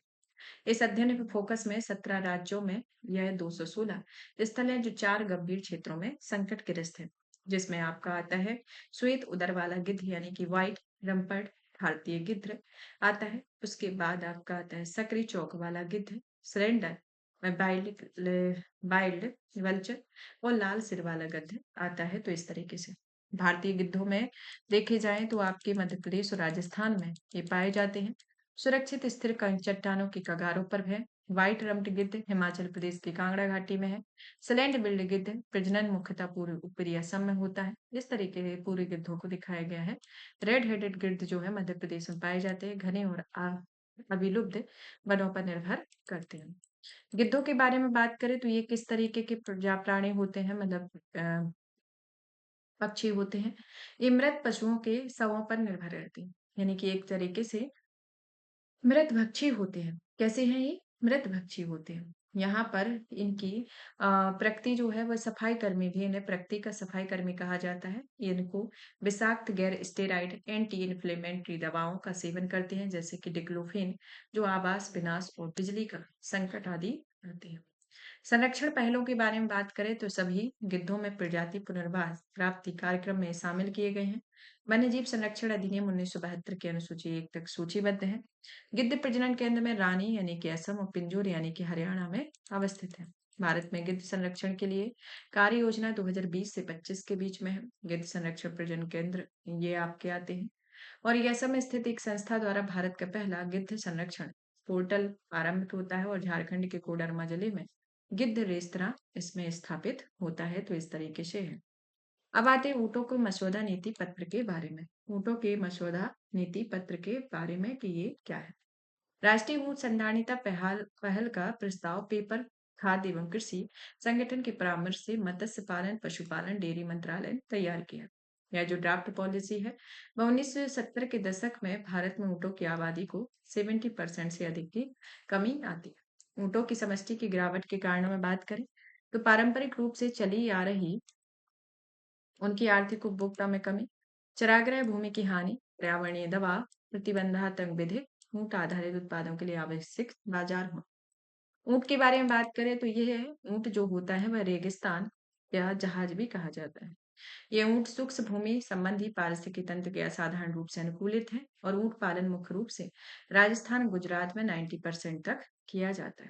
इस अध्ययन के फोकस में 17 राज्यों में यह 216 स्थल है जो 4 गंभीर क्षेत्रों में संकटग्रस्त है, जिसमें आपका आता है श्वेत उदर वाला गिद्ध यानी कि व्हाइट रम्पर्ट भारतीय गिद्ध आता है। उसके बाद आपका आता है सक्रिय चौक वाला गिद्ध, सरेंडर बाइल्ड बाइल्ड वल्चर और लाल सिर वाला गिद्ध आता है। तो इस तरीके से भारतीय गिद्धों में देखे जाएं तो आपके मध्य प्रदेश और राजस्थान में ये पाए जाते हैं। सुरक्षित स्थिर चट्टानों की कगारों पर है। व्हाइट रम्प्ड गिद्ध हिमाचल प्रदेश की कांगड़ा घाटी में है। स्लैंड बिल्ड गिद्ध प्रजनन मुख्यतः पूर्व ऊपरी असम में होता है। इस तरीके के पूरे गिद्धों को दिखाया गया है। रेड हेडेड गिद्ध जो है मध्य प्रदेश में पाए जाते हैं। घने और अविलुप्त वनों पर निर्भर करते हैं। गिद्धों के बारे में बात करें तो ये किस तरीके के प्राणी होते हैं, मतलब पक्षी होते हैं। ये मृत पशुओं के शवों पर निर्भर रहते हैं, यानी कि एक तरीके से मृतभक्षी होते हैं। कैसे हैं ये? मृतभक्षी होते हैं। यहाँ पर इनकी प्रकृति जो है वह सफाई कर्मी भी, इन्हें प्रकृति का सफाई कर्मी कहा जाता है। इनको विषाक्त गैर स्टेरॉइड एंटी इन्फ्लेमेटरी दवाओं का सेवन करते हैं जैसे कि डिक्लोफेन, जो आवास विनाश और बिजली का संकट आदि करते हैं। संरक्षण पहलों के बारे में बात करें तो सभी गिद्धों में प्रजाति पुनर्वास प्राप्ति कार्यक्रम में शामिल किए गए हैं। वन्यजीव संरक्षण अधिनियम 1972 की अनुसूची 1 तक सूचीबद्ध है। गिद्ध प्रजनन केंद्र में रानी यानी कि असम और पिंजौर यानी कि हरियाणा में अवस्थित है। भारत में गिद्ध संरक्षण के लिए कार्य योजना 2020 से 25 के बीच में है। गिद्ध संरक्षण प्रजनन केंद्र ये आपके आते हैं और ये असम में स्थित एक संस्था द्वारा भारत का पहला गिद्ध संरक्षण पोर्टल आरंभित होता है और झारखंड के कोडरमा जिले में गिद्ध रेस्तरां इसमें स्थापित होता है। तो इस तरीके से है। अब आते हैं ऊँटों को मसौदा नीति पत्र के बारे में। ऊँटों के मसौदा नीति पत्र के बारे में कि ये क्या है? राष्ट्रीय ऊँट संधारणिता पहल पहल का प्रस्ताव पेपर खाद्य एवं कृषि संगठन के परामर्श से मत्स्य पालन पशुपालन डेयरी मंत्रालय ने तैयार किया। यह जो ड्राफ्ट पॉलिसी है वह 1970 के दशक में भारत में ऊँटों की आबादी को 70% से अधिक की कमी आती है। ऊँटों की समष्टि की गिरावट के कारणों में बात करें तो पारंपरिक रूप से चली आ रही उनकी आर्थिक उपभोक्ता में कमी, चरागाह भूमि की हानि, पर्यावरणीय दबाव, प्रतिबंधात्मक विधि, ऊंट आधारित उत्पादों के लिए आवश्यक बाजार हो। ऊंट के बारे में बात करें तो यह है, ऊंट जो होता है वह रेगिस्तान या जहाज भी कहा जाता है। ये ऊंट सूक्ष्म भूमि संबंधी पारिस्थितिकी तंत्र के असाधारण रूप से अनुकूलित है और ऊंट पालन मुख्य रूप से राजस्थान गुजरात में 90% तक किया जाता है।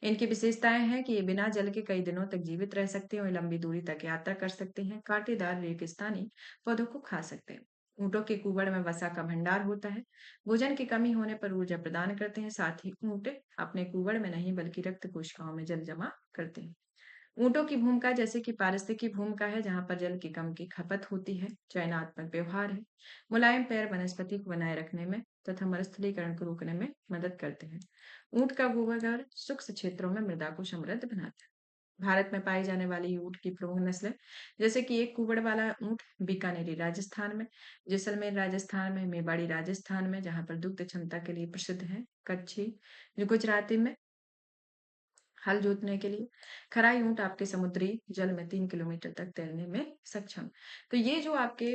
इनकी विशेषताएं हैं कि ये बिना जल के कई दिनों तक जीवित रह सकते हैं और लंबी दूरी तक यात्रा कर सकते हैं। कांटेदार रेगिस्तानी पौधों को खा सकते हैं। ऊँटों के कुबड़ में वसा का भंडार होता है। भोजन की कमी होने पर ऊर्जा प्रदान करते हैं। साथ ही ऊँट अपने कुबड़ में नहीं बल्कि रक्त कोशिकाओं में जल जमा करते हैं। ऊँटों की भूमिका जैसे कि पारिस्थितिकी भूमिका है जहाँ पर जल की कम की खपत होती है। चयनात्मक व्यवहार है। मुलायम पैर वनस्पति को बनाए रखने में तथा मरुस्थलीकरण को रोकने में मदद करते हैं। ऊँट का गोबर शुष्क क्षेत्रों में मृदा को समृद्ध बनाता है। भारत में पाई जाने वाली ऊँट की प्रमुख नस्लें जैसे कि एक कुबड़ वाला ऊँट बीकानेरी राजस्थान में, जैसलमेर राजस्थान में, मेवाड़ी राजस्थान में जहाँ पर दुग्ध क्षमता के लिए प्रसिद्ध है, कच्छी जो गुजराती में हल जोतने के लिए, खराई ऊँट आपके समुद्री जल में 3 किलोमीटर तक तैरने में सक्षम। तो ये जो आपके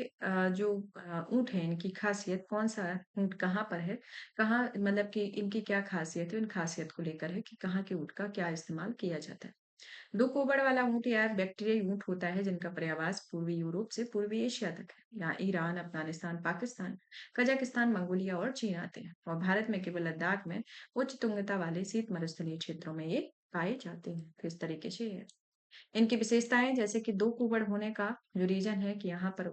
ऊँट हैं इनकी खासियत कौन-सा ऊँट कहाँ पर है, कहाँ मतलब कि इनकी क्या खासियत है, उन खासियत को लेकर है कि कहाँ के ऊँट का क्या इस्तेमाल किया जाता है। 2 कोबड़ वाला ऊँट या बैक्टीरियाई ऊँट होता है जिनका पर्यावास पूर्वी यूरोप से पूर्वी एशिया तक है। यहाँ Iran, Afghanistan, Pakistan, Kazakhstan, Mongolia और चीन आते हैं और भारत में केवल लद्दाख में उच्च तुंगता वाले शीत मरुस्थलीय क्षेत्रों में ये पाए जाते हैं। तो इस तरीके से ये है। इनकी विशेषताएं जैसे कि 2 कुबड़ होने का जो रीजन है कि यहाँ पर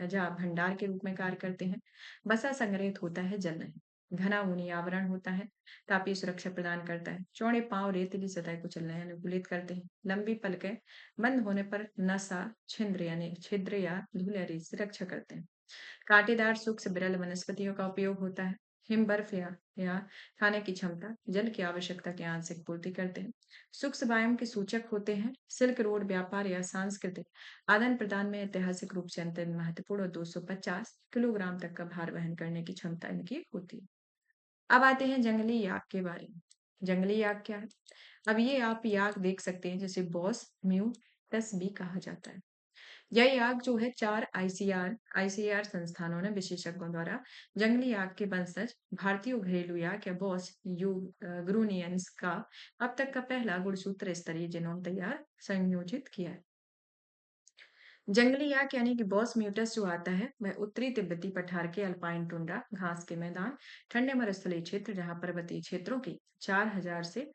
जहाँ भंडार के रूप में कार्य करते हैं, वसा संग्रहित होता है, जल नहीं। घना ऊनी आवरण होता है, तापीय सुरक्षा प्रदान करता है। चौड़े पाँव रेतीली सतह को चलने अनुकूलित करते हैं। लंबी पलकें बंद होने पर नसा, छिद्र यानी छिद्र या धूल या रेत से रक्षा करते हैं। कांटेदार सूक्ष्म विरल वनस्पतियों का उपयोग होता है। हिमबर्फ या खाने की क्षमता जल की आवश्यकता की आंशिक पूर्ति करते हैं। सूक्ष्म वायु के सूचक होते हैं। सिल्क रोड व्यापार या सांस्कृतिक आदान प्रदान में ऐतिहासिक रूप से अत्यंत महत्वपूर्ण और 250 किलोग्राम तक का भार वहन करने की क्षमता इनकी होती है। अब आते हैं जंगली याक के बारे में। जंगली याक क्या है? अब ये आप याक देख सकते हैं जिसे बॉस म्यूटस भी कहा जाता है। यह आग जो है 4 आईसीआर संस्थानों ने विशेषज्ञों द्वारा जंगली आग के वंशज भारतीय घरेलू आग या बॉस ग्रूनियंस का अब तक का पहला गुणसूत्र स्तरीय जीनोम तैयार संयोजित किया है। जंगली आग यानी कि बॉस म्यूटस जो आता है वह उत्तरी तिब्बती पठार के अल्पाइन टुंड्रा घास के मैदान ठंडे मरुस्थलीय क्षेत्र जहां पर्वतीय क्षेत्रों की 4000 से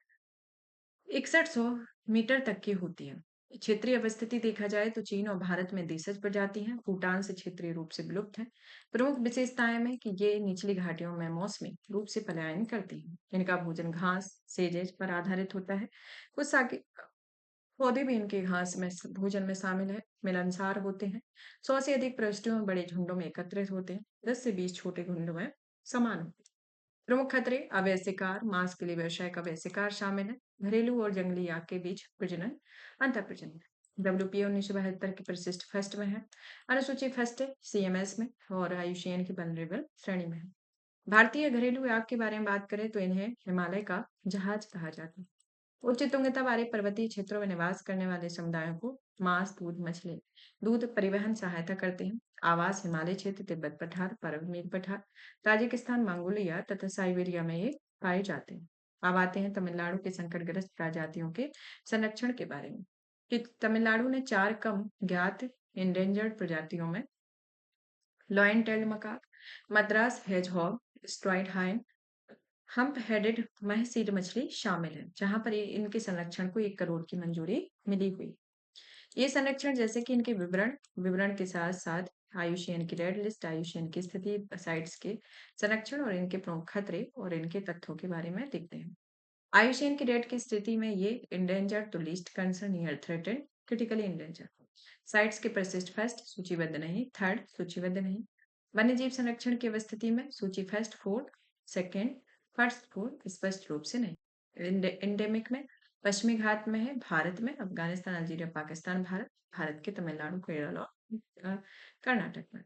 6100 मीटर तक की होती है। क्षेत्रीय अवस्थिति देखा जाए तो चीन और भारत में देशज प्रजाति हैं, भूटान से क्षेत्रीय रूप से विलुप्त है। प्रमुख विशेषताएं में कि ये निचली घाटियों में मौसमी रूप से पलायन करती हैं। इनका भोजन घास सेजेज पर आधारित होता है। कुछ साके पौधे भी इनके घास में भोजन में शामिल है, मिलनसार होते हैं। 100 से अधिक प्रविष्टियों में बड़े झुंडों में एकत्रित होते हैं। 10 से 20 छोटे झुंडों में समान होते हैं। प्रमुख खतरे अवैध शिकार, मांस के लिए व्यवसाय का अवैध शिकार शामिल है। घरेलू और जंगली आग के बीच प्रजनन, अंतर प्रजनन। WPO 1972 की परिशिष्ट फर्स्ट में है। अनुसूची फर्स्ट CMS में और आयुषियन की वनरेबल श्रेणी में है। भारतीय घरेलू आग के बारे में बात करें तो इन्हें हिमालय का जहाज कहा जाता है। उच्च तुंगता वाले पर्वतीय क्षेत्रों में निवास करने वाले समुदायों को मांस, दूध, मछली, दूध परिवहन सहायता करते हैं। आवास हिमालय क्षेत्र, तिब्बत पठार, परमीर पठार, ताजिकिस्तान, मंगोलिया तथा साइबेरिया में ये पाए जाते हैं। अब आते हैं तमिलनाडु के संकटग्रस्त प्रजातियों के संरक्षण के बारे में कि तमिलनाडु ने 4 कम ज्ञात इंडेंजर्ड प्रजातियों में lion tailed macaque, Madras hedgehog, striped hyena, hump headed mahseer मछली शामिल है, जहां पर इनके संरक्षण को 1 करोड़ की मंजूरी मिली हुई। ये संरक्षण जैसे कि इनके विवरण के साथ साथ आयुषियन की रेड लिस्ट, आयुषियन की स्थिति, साइट्स के संरक्षण और इनके प्रमुख खतरे और इनके तथ्यों के बारे में देखते हैं। आयुषियन की रेड की स्थिति में ये endangered to least concern, near threatened, critically endangered. Sites के प्रशिष्ट फर्स्ट सूचीबद्ध नहीं, थर्ड सूचीबद्ध नहीं। वन्यजीव संरक्षण की अवस्थिति में सूची first, fourth, second, first, fourth स्पष्ट रूप से नहीं। एंडेमिक में पश्चिमी घाट में है, भारत में, अफगानिस्तान, अल्जीरिया, पाकिस्तान, भारत के तमिलनाडु, केरल और कर्नाटक में।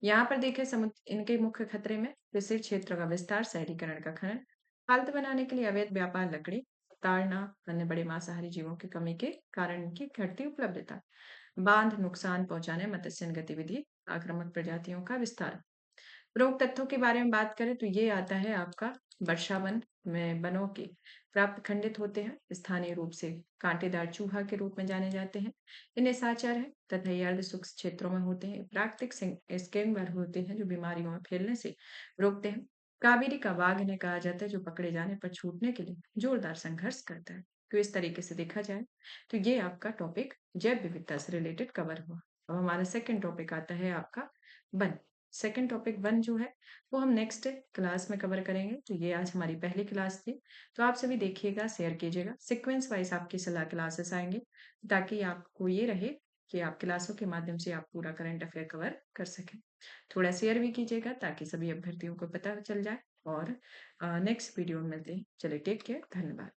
यहाँ पर देखें समुद्र इनके मुख्य खतरे में कृषि क्षेत्र का विस्तार, शहरीकरण का खनन, फालतू बनाने के लिए अवैध व्यापार, लकड़ी, ताड़ना, अन्य बड़े मांसाहारी जीवों की कमी के कारण इनकी घटती उपलब्धता, बांध नुकसान पहुंचाने, मत्स्य गतिविधि, आक्रामक प्रजातियों का विस्तार। प्रमुख तत्वों के बारे में बात करें तो ये आता है आपका वर्षावन में वनों के प्राप्त खंडित होते हैं, स्थानीय रूप से कांटेदार चूहा के रूप में जाने जाते हैं। ये निशाचर है तथा ये अर्ध शुष्क क्षेत्रों में होते हैं। प्राकृतिक स्कैमर होते हैं जो बीमारियों में फैलने से रोकते हैं। कावेरी का बाघ इन्हें कहा जाता है जो पकड़े जाने पर छूटने के लिए जोरदार संघर्ष करता है। तो इस तरीके से देखा जाए तो ये आपका टॉपिक जैव विविधता से रिलेटेड कवर हुआ। अब हमारा सेकंड टॉपिक आता है आपका वन। सेकंड टॉपिक वन जो है वो हम नेक्स्ट क्लास में कवर करेंगे। तो ये आज हमारी पहली क्लास थी। तो आप सभी देखिएगा, शेयर कीजिएगा। सीक्वेंस वाइज आपकी सलाह क्लासेस आएंगे ताकि आपको ये रहे कि आप क्लासों के माध्यम से आप पूरा करंट अफेयर कवर कर सकें। थोड़ा शेयर भी कीजिएगा ताकि सभी अभ्यर्थियों को पता चल जाए। और नेक्स्ट वीडियो में मिलते हैं। चलिए, टेक केयर, धन्यवाद।